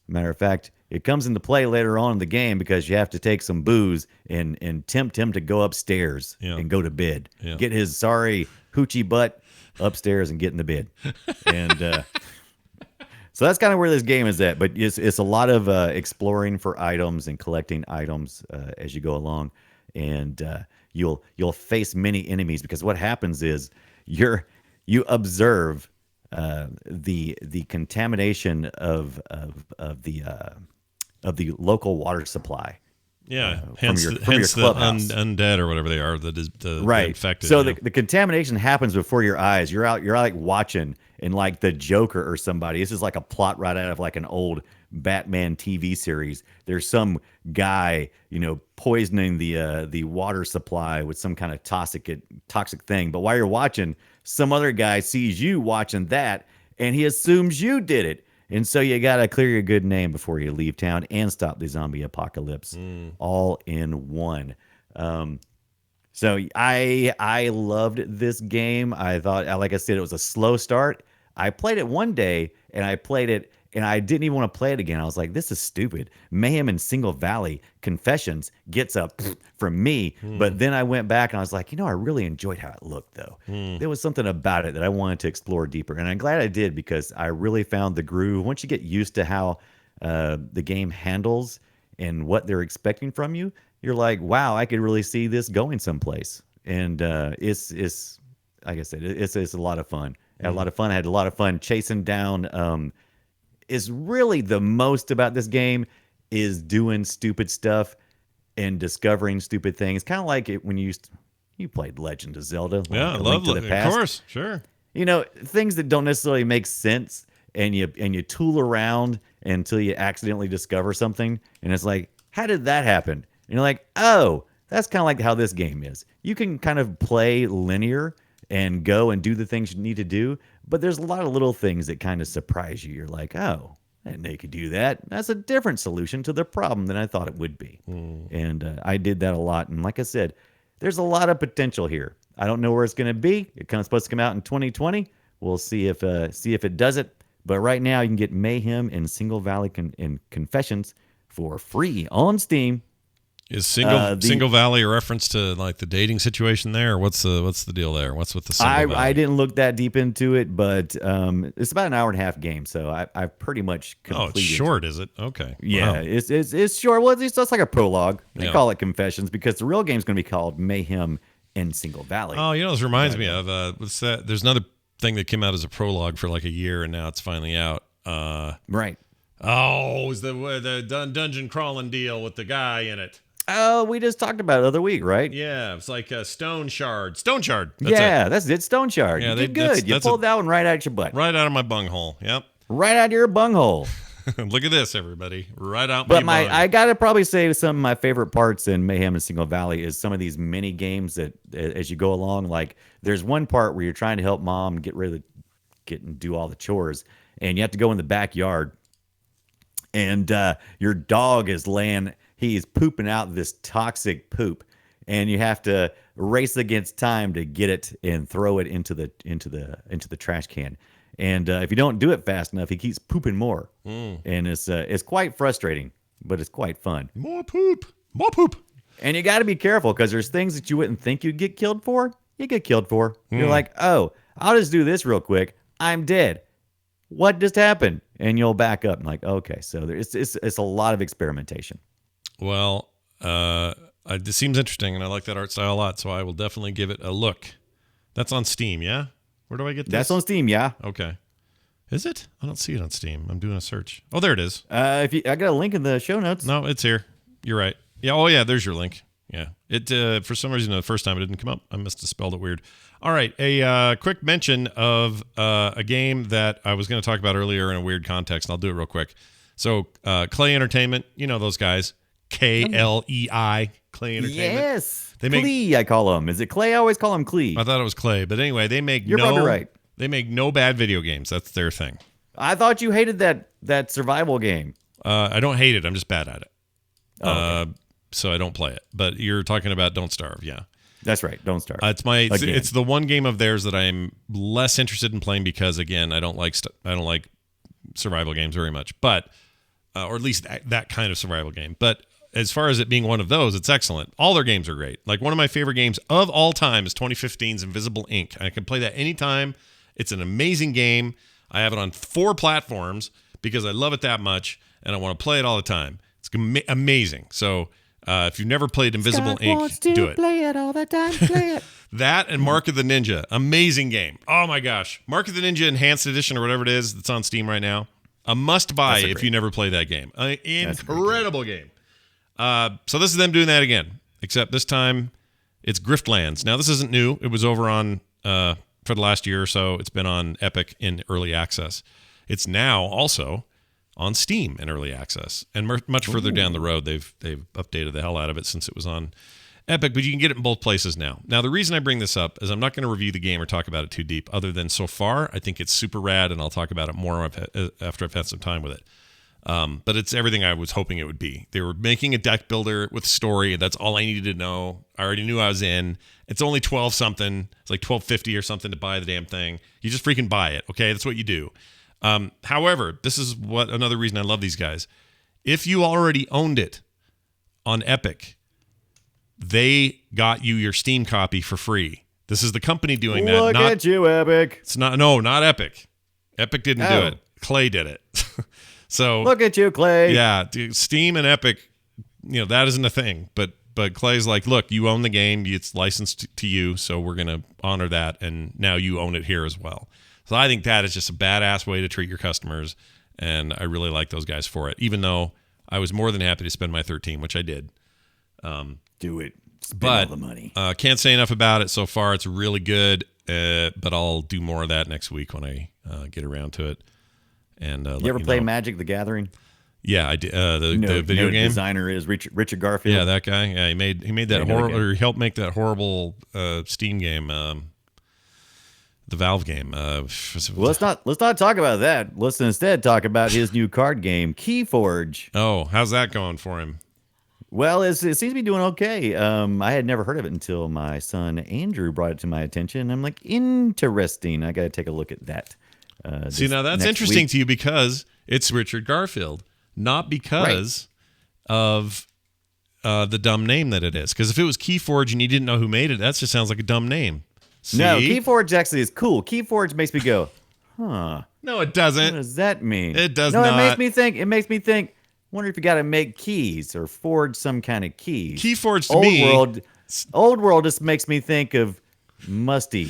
matter of fact, it comes into play later on in the game because you have to take some booze and tempt him to go upstairs and go to bed. Yeah. Get his sorry hoochie butt upstairs and get in the bed. And so that's kind of where this game is at. But it's a lot of exploring for items and collecting items as you go along. And you'll face many enemies because what happens is you observe the contamination of the local water supply. Yeah, from hence, your hence the clubhouse. undead or whatever they are, the Right. infected. So you know? the contamination happens before your eyes. You're like watching and like the Joker or somebody. This is like a plot right out of like an old Batman TV series. There's some guy, poisoning the water supply with some kind of toxic thing. But while you're watching, some other guy sees you watching that and he assumes you did it. And so you got to clear your good name before you leave town and stop the zombie apocalypse all in one. So I loved this game. I thought, like I said, it was a slow start. I played it one day and I played it and I didn't even want to play it again. I was like, this is stupid. Mayhem in Single Valley Confessions gets up from me. But then I went back and I was like, I really enjoyed how it looked, though. There was something about it that I wanted to explore deeper. And I'm glad I did because I really found the groove. Once you get used to how the game handles and what they're expecting from you, you're like, wow, I could really see this going someplace. And it's like I said, it's a lot of fun. I had a lot of fun. I had a lot of fun chasing down. Is really the most about this game is doing stupid stuff and discovering stupid things. Kind of like it when you played Legend of Zelda. Yeah, I love it. Of course, sure. Things that don't necessarily make sense, and you tool around until you accidentally discover something, and it's like, how did that happen? And you're like, oh, that's kind of like how this game is. You can kind of play linear and go and do the things you need to do, but there's a lot of little things that kind of surprise you. You're like, oh, I didn't know you could do that. That's a different solution to the problem than I thought it would be. And I did that a lot. And like I said, there's a lot of potential here. I don't know where it's going to be. It's kind of supposed to come out in 2020. We'll see if it does it. But right now, you can get Mayhem and Single Valley and Confessions for free on Steam. Is Single Valley a reference to like the dating situation there? Or what's the deal there? What's with the Single Valley? I didn't look that deep into it, but it's about an hour and a half game, so I pretty much completed. Oh, it's short, is it? Okay. Yeah, Wow. it's short. Well, it's just like a prologue. They Yeah. call it Confessions because the real game's going to be called Mayhem and Single Valley. Oh, this reminds me of what's that? There's another thing that came out as a prologue for like a year, and now it's finally out. Right. Oh, it was the dungeon crawling deal with the guy in it. Oh, we just talked about it the other week, right? Yeah, it's like a Stone Shard. Stone Shard. That's it. Stone Shard. Yeah, You did good. You pulled that one right out your butt. Right out of my bunghole. Yep. Right out of your bunghole. Look at this, everybody. Right out my But bung. I gotta probably say some of my favorite parts in Mayhem and Single Valley is some of these mini games that as you go along, like there's one part where you're trying to help mom get and do all the chores, and you have to go in the backyard, and your dog is he's pooping out this toxic poop, and you have to race against time to get it and throw it into the trash can. And if you don't do it fast enough, he keeps pooping more. And it's quite frustrating, but it's quite fun. More poop. More poop. And you got to be careful because there's things that you wouldn't think you'd get killed for. You get killed for. You're like, oh, I'll just do this real quick. I'm dead. What just happened? And you'll back up and like, okay. So it's a lot of experimentation. Well, this seems interesting, and I like that art style a lot, so I will definitely give it a look. That's on Steam, yeah? Where do I get this? That's on Steam, yeah. Okay. Is it? I don't see it on Steam. I'm doing a search. Oh, there it is. I got a link in the show notes. No, it's here. You're right. Yeah. Oh, yeah. There's your link. Yeah. It for some reason the first time it didn't come up. I must have spelled it weird. All right. A quick mention of a game that I was going to talk about earlier in a weird context, and I'll do it real quick. So, Clay Entertainment. You know those guys. KLEI. Clay Entertainment. Yes. They make. Klee, I call him. Is it Clay? I always call him Klee. I thought it was Clay, but anyway, they make You're probably right. They make no bad video games. That's their thing. I thought you hated that survival game. I don't hate it. I'm just bad at it. Okay. So I don't play it. But you're talking about Don't Starve, yeah. That's right. Don't Starve. It's the one game of theirs that I'm less interested in playing because again I don't like survival games very much, but or at least that kind of survival game. But as far as it being one of those, it's excellent. All their games are great. Like one of my favorite games of all time is 2015's Invisible Ink. I can play that anytime. It's an amazing game. I have it on 4 platforms because I love it that much and I want to play it all the time. It's amazing. So if you've never played Invisible Ink, do it. Play it all the time. Play it. That and Mark of the Ninja. Amazing game. Oh my gosh. Mark of the Ninja Enhanced Edition or whatever it is that's on Steam right now. A must buy if you never play that game. Incredible game. So this is them doing that again, except this time it's Griftlands. Now this isn't new. It was over on for the last year or so. It's been on Epic in early access. It's now also on Steam in early access, and much further down the road, they've updated the hell out of it since it was on Epic. But you can get it in both places now. Now the reason I bring this up is I'm not going to review the game or talk about it too deep. Other than so far, I think it's super rad, and I'll talk about it more after I've had some time with it. But it's everything I was hoping it would be. They were making a deck builder with story. That's all I needed to know. I already knew I was in. It's only 12 something. It's like $12.50 or something to buy the damn thing. You just freaking buy it. Okay. That's what you do. However, this is another reason I love these guys. If you already owned it on Epic, they got you your Steam copy for free. This is the company doing that. Look at you, Epic. It's not Epic. Epic didn't do it. Clay did it. So look at you, Clay. Yeah, dude, Steam and Epic, that isn't a thing. But But Clay's like, look, you own the game. It's licensed to you, so we're going to honor that, and now you own it here as well. So I think that is just a badass way to treat your customers, and I really like those guys for it, even though I was more than happy to spend my 13, which I did. Do it. Spend But all the money. Can't say enough about it so far. It's really good, but I'll do more of that next week when I get around to it. And You ever play Magic the Gathering? Yeah, I did. The You know video who the game designer is Richard Garfield. Yeah, that guy. Yeah, he made that Another horrible, guy. or he helped make that horrible Steam game, the Valve game. Well, let's not talk about that. Let's instead talk about his new card game, Keyforge. Oh, how's that going for him? Well, it seems to be doing okay. I had never heard of it until my son Andrew brought it to my attention. I'm like, interesting. I got to take a look at that. See, now that's next interesting week. to you because it's Richard Garfield, not because of the dumb name that it is. Because if it was Keyforge and you didn't know who made it, that just sounds like a dumb name. See? No, Keyforge actually is cool. Keyforge makes me go, huh? No, it What doesn't. does that mean? It does no, not. It makes me think. Wonder if you got to make keys or forge some kind of keys. Keyforge to me. Old world just makes me think of musty.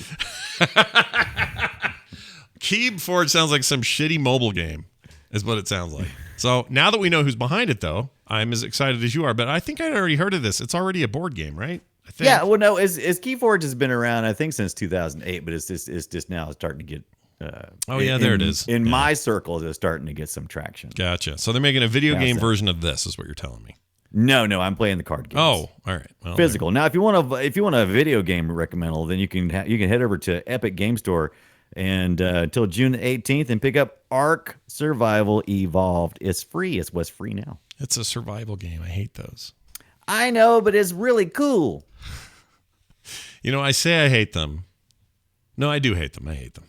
Keyforge sounds like some shitty mobile game, is what it sounds like. So now that we know who's behind it, though, I'm as excited as you are. But I think I'd already heard of this. It's already a board game, right? I think. Yeah, well, no, as Keyforge has been around, I think since 2008, but it's just now starting to get. There it is. In my circles, it's starting to get some traction. Gotcha. So they're making a video game so. version of this, is what you're telling me. No, I'm playing the card games. Oh, all right. Well, Physical. Now, if you want a video game recommendal, then you can head over to Epic Game Store and until June 18th and pick up Ark Survival Evolved. It's free. It's what's free now. it's a survival game. I hate those. I know, but it's really cool. You know, I say I hate them. No, I do hate them. I hate them.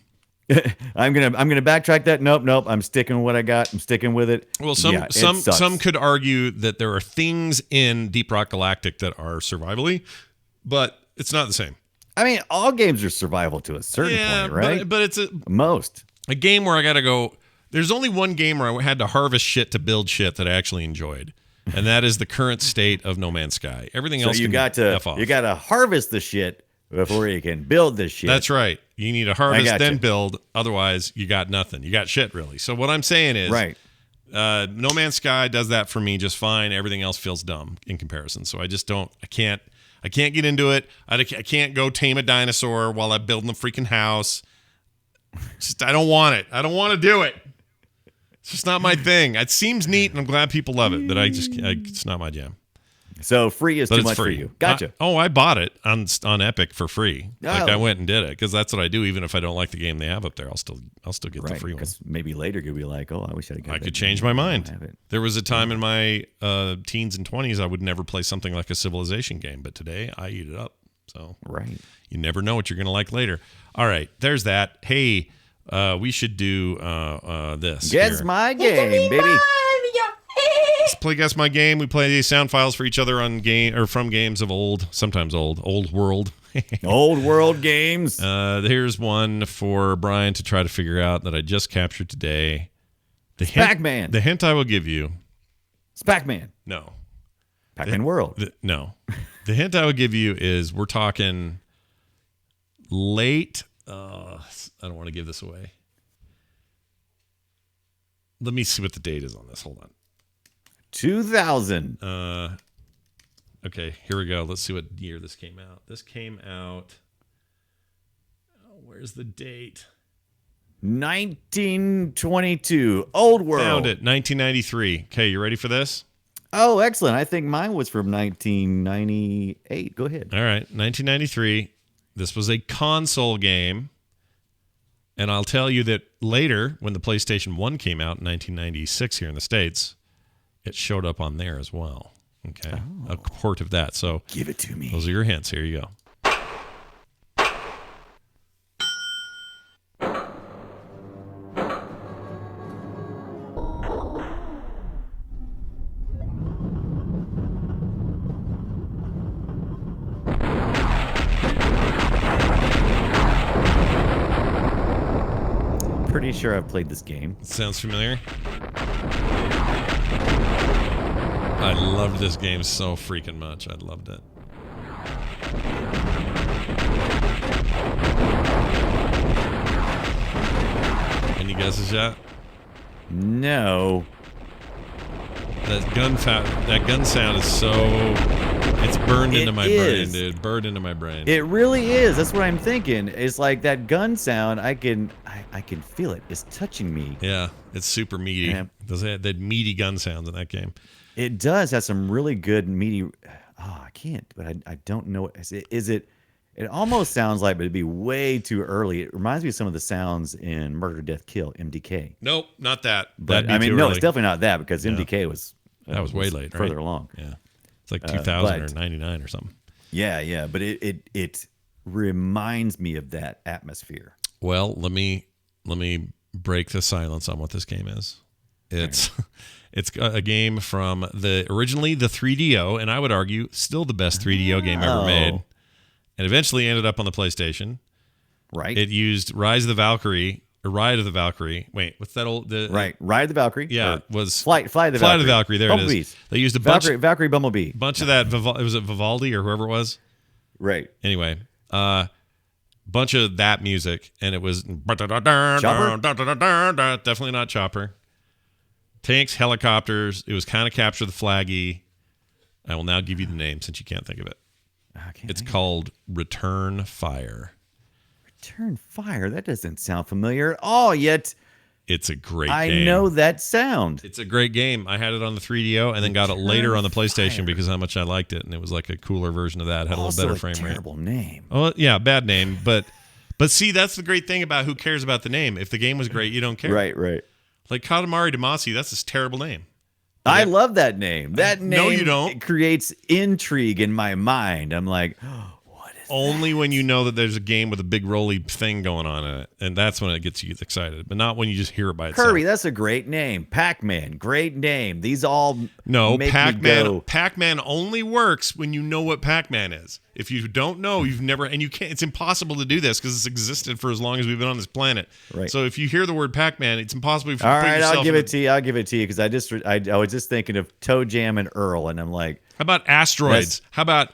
I'm gonna backtrack that. Nope. I'm sticking with what I got. I'm sticking with it. Well, Yeah, it sucks. some could argue that there are things in Deep Rock Galactic that are survivally, but it's not the same. I mean, all games are survival to a certain point, right? But it's Most. a game where I got to go. There's only one game where I had to harvest shit to build shit that I actually enjoyed, and that is the current state of No Man's Sky. Everything So else you can got F off. to harvest the shit before you can build the shit. That's right. You need to harvest, gotcha. then build. Otherwise, you got nothing. You got shit, really. So what I'm saying is, right. No Man's Sky does that for me just fine. Everything else feels dumb in comparison. So I just don't. I can't get into it. I can't go tame a dinosaur while I'm building the freaking house. I don't want it. I don't want to do it. It's just not my thing. It seems neat, and I'm glad people love it, but it's not my jam. So free is But too it's much for free. you. Gotcha. I bought it on Epic for free. Like Oh. I went and did it because that's what I do. Even if I don't like the game they have up there, I'll still get the Right. free one. Because maybe later you'll be like, oh, I wish I'd got I that could game. change my I don't mind. have it. There was a time in my teens and 20s I would never play something like a Civilization game, but today I eat it up. So Right. you never know what you're going to like later. All right, there's that. Hey, we should do this. Guess here. my game, baby. Let's play Guess My Game. We play these sound files for each other on game or from games of sometimes old world. Old world games. Here's one for Brian to try to figure out that I just captured today. Pac-Man. The hint I will give you. It's Pac-Man. No. Pac-Man World. No. The hint I would give you is we're talking late. I don't want to give this away. Let me see what the date is on this. Hold on. 2000. Okay, here we go. Let's see what year this came out. This came out. Oh, where's the date? 1922. Old world. Found it. 1993. Okay, you ready for this? Oh, excellent. I think mine was from 1998. Go ahead. All right, 1993. This was a console game. And I'll tell you that later, when the PlayStation 1 came out in 1996 here in the States, it showed up on there as well. Okay. A port of that. So Give it to me. those are your hints. Here you go. Pretty sure I've played this game. Sounds familiar? I loved this game so freaking much. I loved it. Any guesses yet? No. That gun sound is so... It's burned into my brain, dude. Burned into my brain. It really is. That's what I'm thinking. It's like that gun sound. I can feel it. It's touching me. Yeah, it's super meaty. Does it have that meaty gun sounds in that game? It does have some really good meaty. Oh, I can't, but I don't know. Is it? It almost sounds like, but it'd be way too early. It reminds me of some of the sounds in Murder, Death, Kill, MDK. Nope, not that. But I mean, no, it's definitely not that because MDK was way late, further right? along. Yeah, it's like 2000 or 99 or something. Yeah, but it reminds me of that atmosphere. Well, let me break the silence on what this game is. It's it's a game from originally the 3DO, and I would argue still the best 3DO game ever made, and eventually ended up on the PlayStation. Right. It used Ride of the Valkyrie. Wait, what's that old? Ride of the Valkyrie. Yeah, it was Flight of the Valkyrie. There it is. They used a Valkyrie Bumblebee. bunch of that. Was it Vivaldi or whoever it was? Right. Anyway, bunch of that music, and it was Chopper? Definitely not Chopper. Tanks, helicopters. It was kind of Capture the Flaggy. I will now give you the name since you can't think of it. It's called Return Fire. Return Fire? That doesn't sound familiar at all, yet it's a great game. I know that sound. It's a great game. I had it on the 3DO and then got it later on the PlayStation because how much I liked it, and it was like a cooler version of that. It had a little better frame rate. Terrible name. Oh, yeah, bad name, but see, that's the great thing about who cares about the name. If the game was great, you don't care. Right. Like Katamari Damacy, that's a terrible name. I love that name. That name No, you don't. It creates intrigue in my mind. I'm like, what is Only when you know that there's a game with a big rolly thing going on in it, and that's when it gets you excited, but not when you just hear it by itself. Kirby, that's a great name. Pac-Man, great name. These all make Pac-Man. me go. Pac-Man only works when you know what Pac-Man is. If you don't know, you've never, and you can't. It's impossible to do this because it's existed for as long as we've been on this planet. Right. So if you hear the word Pac-Man, it's impossible. All right, I'll give it to you. I'll give it to you because I was just thinking of Toe Jam and Earl, and I'm like, how about asteroids? How about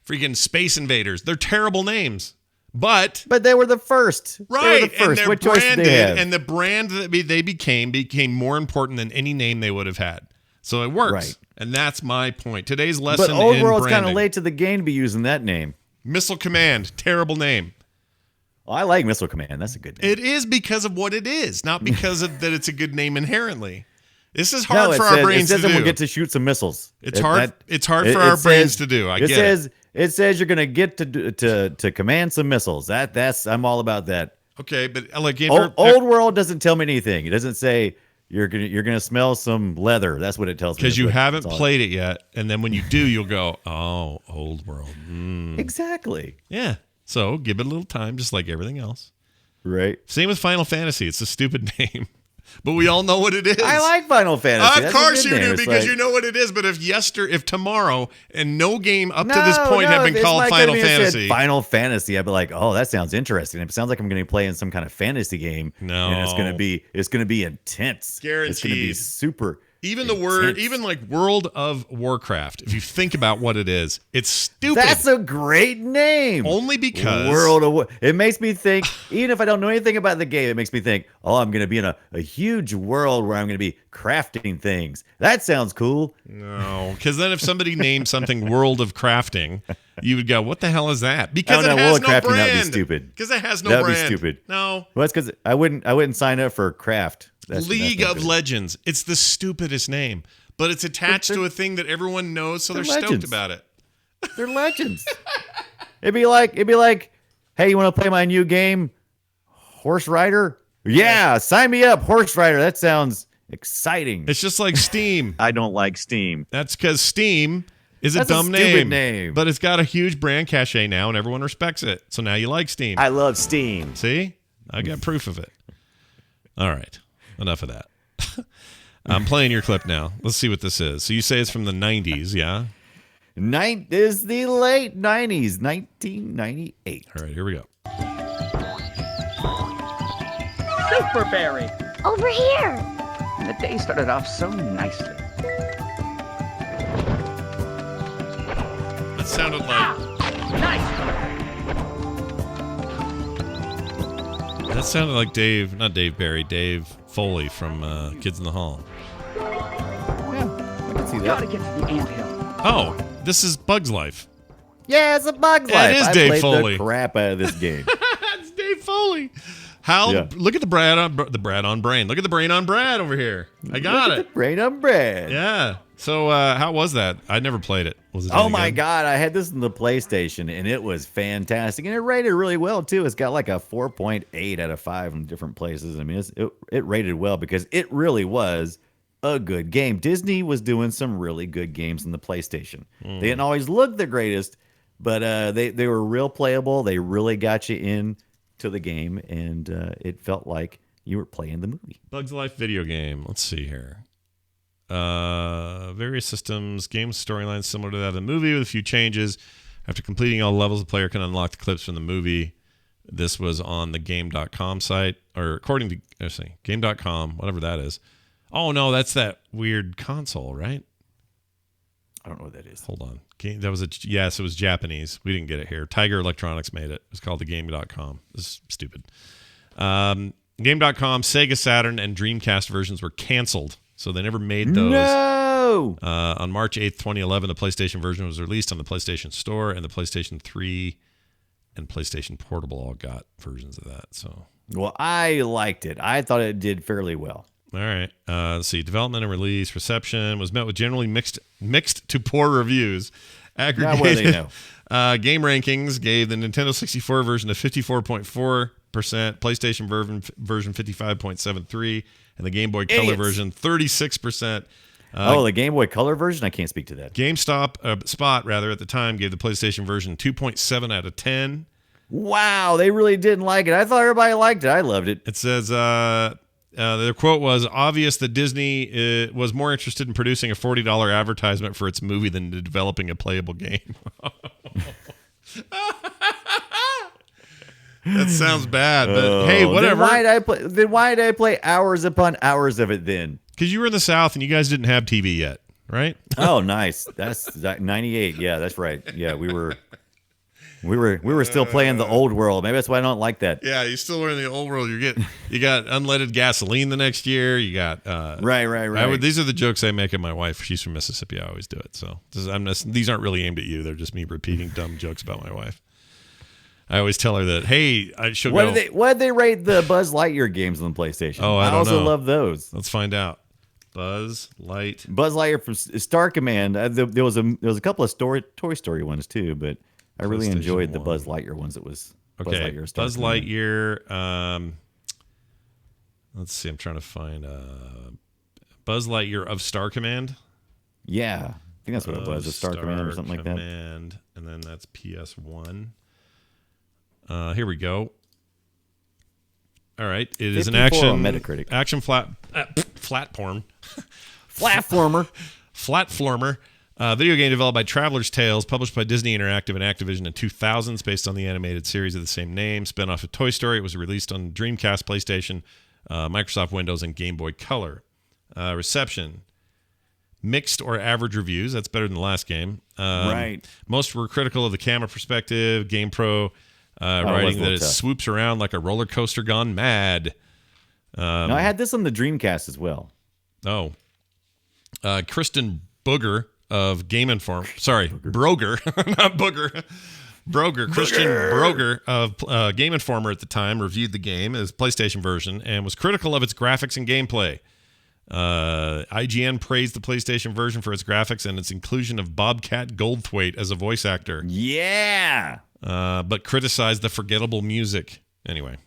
freaking Space Invaders? They're terrible names. But they were the first. Right. They were the first. And they're what choice did they have? and the brand that they became more important than any name they would have had. So it works. Right. And that's my point. Today's lesson But Old in World's branding. kind of late to the game to be using that name. Missile Command, terrible name. I like Missile Command. That's a good name. It is because of what it is, not because of that it's a good name inherently. This is hard for our brains to do. We'll get to shoot some missiles. It's hard for our brains to do. I get it. It says you're going to get to command some missiles. I'm all about that. Okay, but like Old World doesn't tell me anything. It doesn't say you're gonna smell some leather. That's what it tells me. Because you haven't played it yet, and then when you do, you'll go, "Oh, Old World." Exactly. Yeah. So give it a little time, just like everything else. Right. Same with Final Fantasy. It's a stupid name, but we all know what it is. I like Final Fantasy. Of course you do, because you know what it is. But if tomorrow and no game up to this point had been called Final Fantasy. Final Fantasy, I'd be like, oh, that sounds interesting. It sounds like I'm going to be playing some kind of fantasy game. No. And it's going to be intense. Guaranteed. It's going to be super. Even the word, even like World of Warcraft, if you think about what it is, it's stupid. That's a great name. Only because World of War. It makes me think, even if I don't know anything about the game, it makes me think, oh, I'm going to be in a huge world where I'm going to be crafting things. That sounds cool. No, because then if somebody named something World of Crafting, you would go, what the hell is that? Because it has World no of Crafting, brand. that'd be stupid. Because it has no that'd brand. That'd be stupid. No. Well, that's because I wouldn't sign up for craft. League of Legends. It's the stupidest name, but it's attached to a thing that everyone knows, so they're stoked about it. They're legends. It'd be like, hey, you want to play my new game, Horse Rider? Yeah, sign me up, Horse Rider. That sounds exciting. It's just like Steam. I don't like Steam. That's because Steam is a dumb name, but it's got a huge brand cachet now, and everyone respects it. So now you like Steam. I love Steam. See, I got proof of it. All right. Enough of that. I'm playing your clip now. Let's see what this is. So you say it's from the 90s, yeah? Is the late 90s, 1998. All right, here we go. Super Berry. Over here. And the day started off so nicely. That sounded like. That sounded like not Dave Barry, Dave Foley from Kids in the Hall. Yeah, I can see that. Gotta get to the anthill. Oh, this is Bug's Life. Yeah, it's a Bug's Yeah, Life. it is I Dave played Foley. the crap out of this game. That's Dave Foley. Hal, Yeah. look at the Brad on Brain. Look at the brain on Brad over here. I got Look at it. the brain on bread. Yeah. So how was that? I never played it. Was it? Oh any my good? God, I had this in the PlayStation and it was fantastic. And it rated really well too. It's got like a 4.8 out of 5 in different places. I mean, it rated well because it really was a good game. Disney was doing some really good games in the PlayStation. They didn't always look the greatest, but they were real playable. They really got you in to the game, and it felt like you were playing the movie. Bug's Life video game. Let's see here. Various systems, game storylines similar to that of the movie with a few changes. After completing all levels, the player can unlock the clips from the movie. This was on the game.com site, or according to game.com, whatever that is. Oh, no, that's that weird console, right? I don't know what that is. Hold on. That was yes, it was Japanese. We didn't get it here. Tiger Electronics made it. It's called the game.com. This is stupid. Game.com, Sega Saturn, and Dreamcast versions were canceled, so they never made those. No! On March 8th, 2011, the PlayStation version was released on the PlayStation Store, and the PlayStation 3 and PlayStation Portable all got versions of that. So, Well, I liked it. I thought it did fairly well. all right. Let's see. Development and release reception was met with generally mixed to poor reviews. Aggregated what do they know? Game rankings gave the Nintendo 64 version a 54.4%, PlayStation version 55.73%, and the Game Boy Color Idiots. version 36%. The Game Boy Color version? I can't speak to that. GameStop Spot at the time gave the PlayStation version 2.7 out of 10. Wow, they really didn't like it. I thought everybody liked it. I loved it. It says their quote was obvious that Disney was more interested in producing a $40 advertisement for its movie than developing a playable game. That sounds bad, but hey, whatever. Then why did I play hours upon hours of it then? Because you were in the South and you guys didn't have TV yet, right? Oh, nice. That's 98. Yeah, that's right. Yeah, we were still playing the old world. Maybe that's why I don't like that. Yeah, you still were in the old world. You got unleaded gasoline the next year. You got Right. These are the jokes I make at my wife. She's from Mississippi. I always do it. So these aren't really aimed at you. They're just me repeating dumb jokes about my wife. I always tell her that, hey, she'll go. What did they rate the Buzz Lightyear games on the PlayStation? Oh, I don't also know. love those. Let's find out. Buzz Lightyear from Star Command. There was a couple of Toy Story ones too, but I really enjoyed the 1. Buzz Lightyear ones. It was Okay, Buzz Lightyear. Star Buzz Command. Lightyear. Let's see. I'm trying to find Buzz Lightyear of Star Command. Yeah, I think that's what it was. A Star Command or something like that. And then that's PS1. Here we go. All right, it is an 54 on action Metacritic. platform. Platformer. Flatformer. Video game developed by Traveler's Tales, published by Disney Interactive and Activision in 2000s, based on the animated series of the same name. Spin off of Toy Story. It was released on Dreamcast, PlayStation, Microsoft Windows, and Game Boy Color. Reception. Mixed or average reviews. That's better than the last game. Right. Most were critical of the camera perspective. GamePro writing that it swoops around like a roller coaster gone mad. No, I had this on the Dreamcast as well. Oh. Kristen Booger of Game Informer. Sorry, Broger, not Booger. Broger. Christian Broger of Game Informer at the time reviewed the game as PlayStation version and was critical of its graphics and gameplay. IGN praised the PlayStation version for its graphics and its inclusion of Bobcat Goldthwait as a voice actor. Yeah. But criticized the forgettable music. Anyway,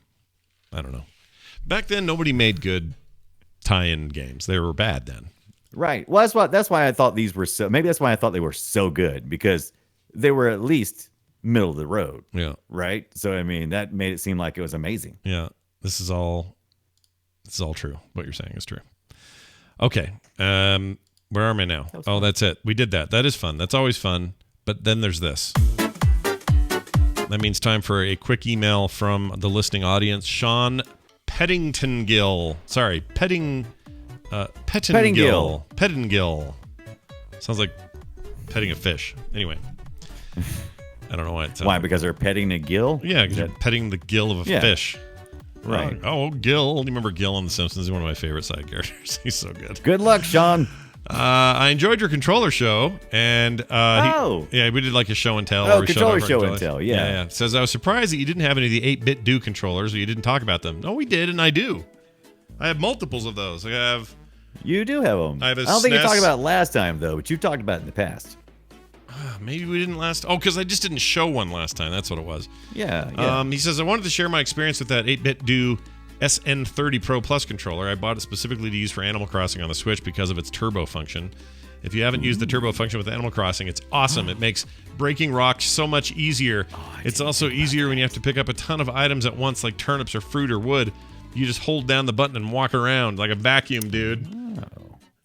I don't know. Back then, nobody made good tie-in games. They were bad then. Right. Well, that's why I thought these were so. Maybe that's why I thought they were so good, because they were at least middle of the road. Yeah. Right. So I mean, that made it seem like it was amazing. Yeah. This is all true. What you're saying is true. Okay. Where am I now? That's it. We did that. That is fun. That's always fun. But then there's this. That means time for a quick email from the listening audience. Sean Pettingill. Sorry, Pettingill. Sounds like petting a fish. Anyway. I don't know why it's Why? Because they're petting a gill? Yeah, because you're petting the gill of a fish. Right. Oh, Gil. Do you remember Gil on The Simpsons? He's one of my favorite side characters. He's so good. Good luck, Sean. I enjoyed your controller show, and we did like a show and tell. Oh, controller show and tell, yeah. Says, I was surprised that you didn't have any of the 8-bit do controllers, or you didn't talk about them. No, we did, and I do. I have multiples of those. You do have them. I don't think you talked about it last time, though, but you've talked about it in the past. Maybe we didn't last. Oh, because I just didn't show one last time. That's what it was. Yeah. He says, I wanted to share my experience with that 8-bit do SN30 Pro Plus controller. I bought it specifically to use for Animal Crossing on the Switch because of its turbo function. If you haven't used the turbo function with Animal Crossing, it's awesome. It makes breaking rocks so much easier. It's also easier when you have to pick up a ton of items at once, like turnips or fruit or wood. You just hold down the button and walk around like a vacuum, dude.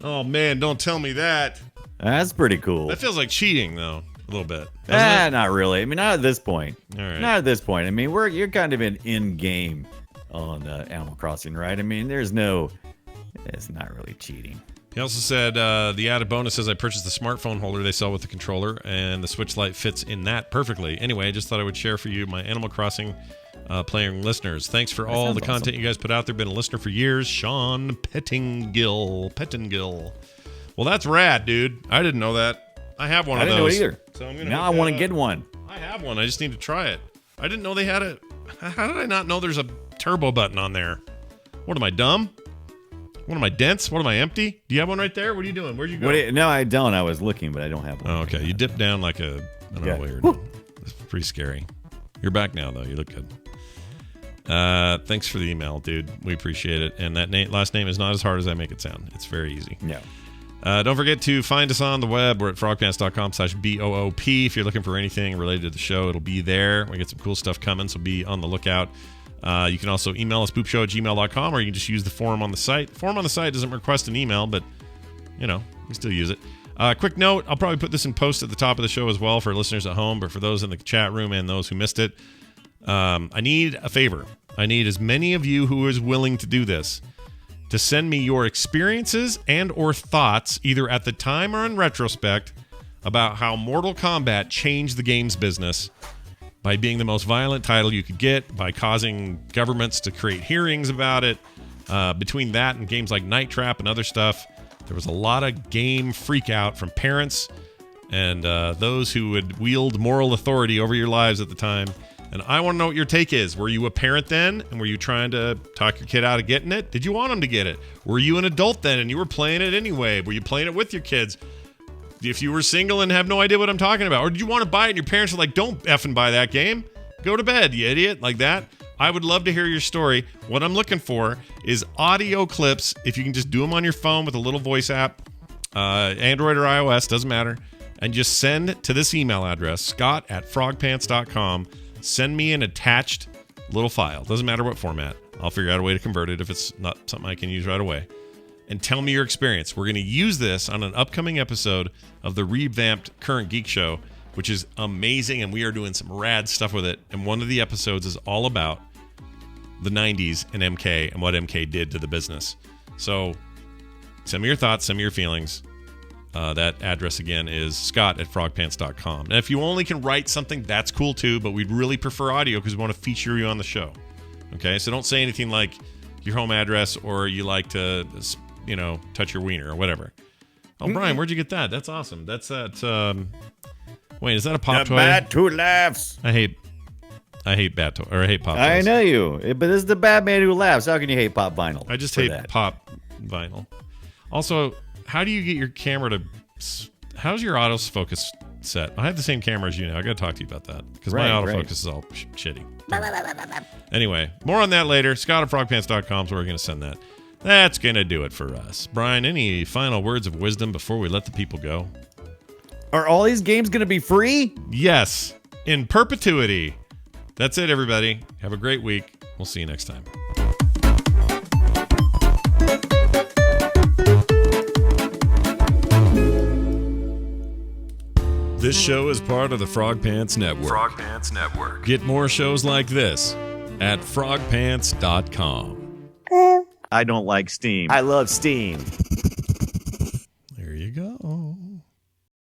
Oh man, don't tell me that. That's pretty cool. That feels like cheating, though, a little bit. Not really. I mean, not at this point. All right. Not at this point. I mean, you're kind of in game on Animal Crossing, right? I mean, it's not really cheating. He also said the added bonus is I purchased the smartphone holder they sell with the controller, and the Switch Lite fits in that perfectly. Anyway, I just thought I would share for you, my Animal Crossing playing listeners. Thanks for all the content you guys put out there. Been a listener for years. Sean Pettingill. Well, that's rad, dude. I didn't know that. I have one of those. I didn't know either. So I'm gonna now I want to get one. I have one. I just need to try it. I didn't know they had it. How did I not know there's a turbo button on there? What am I, dumb? What am I, dense? What am I, empty? Do you have one right there? What are you doing? Where'd you go? No, I don't. I was looking, but I don't have one. Oh, okay. You dipped down like I don't know what you're doing. It's pretty scary. You're back now, though. You look good. Thanks for the email, dude. We appreciate it. And that last name is not as hard as I make it sound. It's very easy. No. Don't forget to find us on the web. We're at frogpants.com/BOOP. If you're looking for anything related to the show, it'll be there. We get some cool stuff coming, so be on the lookout. You can also email us, boopshow@gmail.com, or you can just use the form on the site. The form on the site doesn't request an email, but, you can still use it. Quick note, I'll probably put this in post at the top of the show as well for listeners at home, but for those in the chat room and those who missed it, I need a favor. I need as many of you who is willing to do this to send me your experiences and or thoughts, either at the time or in retrospect, about how Mortal Kombat changed the games business by being the most violent title you could get, by causing governments to create hearings about it. Between that and games like Night Trap and other stuff, there was a lot of game freak out from parents and those who would wield moral authority over your lives at the time. And I want to know what your take is. Were you a parent then? And were you trying to talk your kid out of getting it? Did you want them to get it? Were you an adult then and you were playing it anyway? Were you playing it with your kids? If you were single and have no idea what I'm talking about, or did you want to buy it and your parents were like, don't effing buy that game. Go to bed, you idiot. Like that. I would love to hear your story. What I'm looking for is audio clips. If you can just do them on your phone with a little voice app, Android or iOS, doesn't matter. And just send to this email address, scott@frogpants.com. Send me an attached little file. Doesn't matter what format. I'll figure out a way to convert it if it's not something I can use right away. And tell me your experience. We're going to use this on an upcoming episode of the revamped Current Geek Show, which is amazing, and we are doing some rad stuff with it. And one of the episodes is all about the 90s and MK and what MK did to the business. So send me your thoughts, send me your feelings. That address again is scott@frogpants.com. And if you only can write something, that's cool too, but we'd really prefer audio because we want to feature you on the show. Okay, so don't say anything like your home address or you like to, touch your wiener or whatever. Oh, Brian, where'd you get that? That's awesome. That's that. Wait, is that a pop toy? Bat who laughs. I hate bat toy, or I hate pop toys. I know you, but this is the Batman who laughs. How can you hate pop vinyl? I just hate pop vinyl. Also, how do you get your camera to? How's your autofocus set? I have the same camera as you now. I got to talk to you about that because my autofocus is all shitty. Anyway, more on that later. Scott@frogpants.com is where we're going to send that. That's going to do it for us. Brian, any final words of wisdom before we let the people go? Are all these games going to be free? Yes, in perpetuity. That's it, everybody. Have a great week. We'll see you next time. This show is part of the Frog Pants Network. Frog Pants Network. Get more shows like this at frogpants.com. I don't like Steam. I love Steam.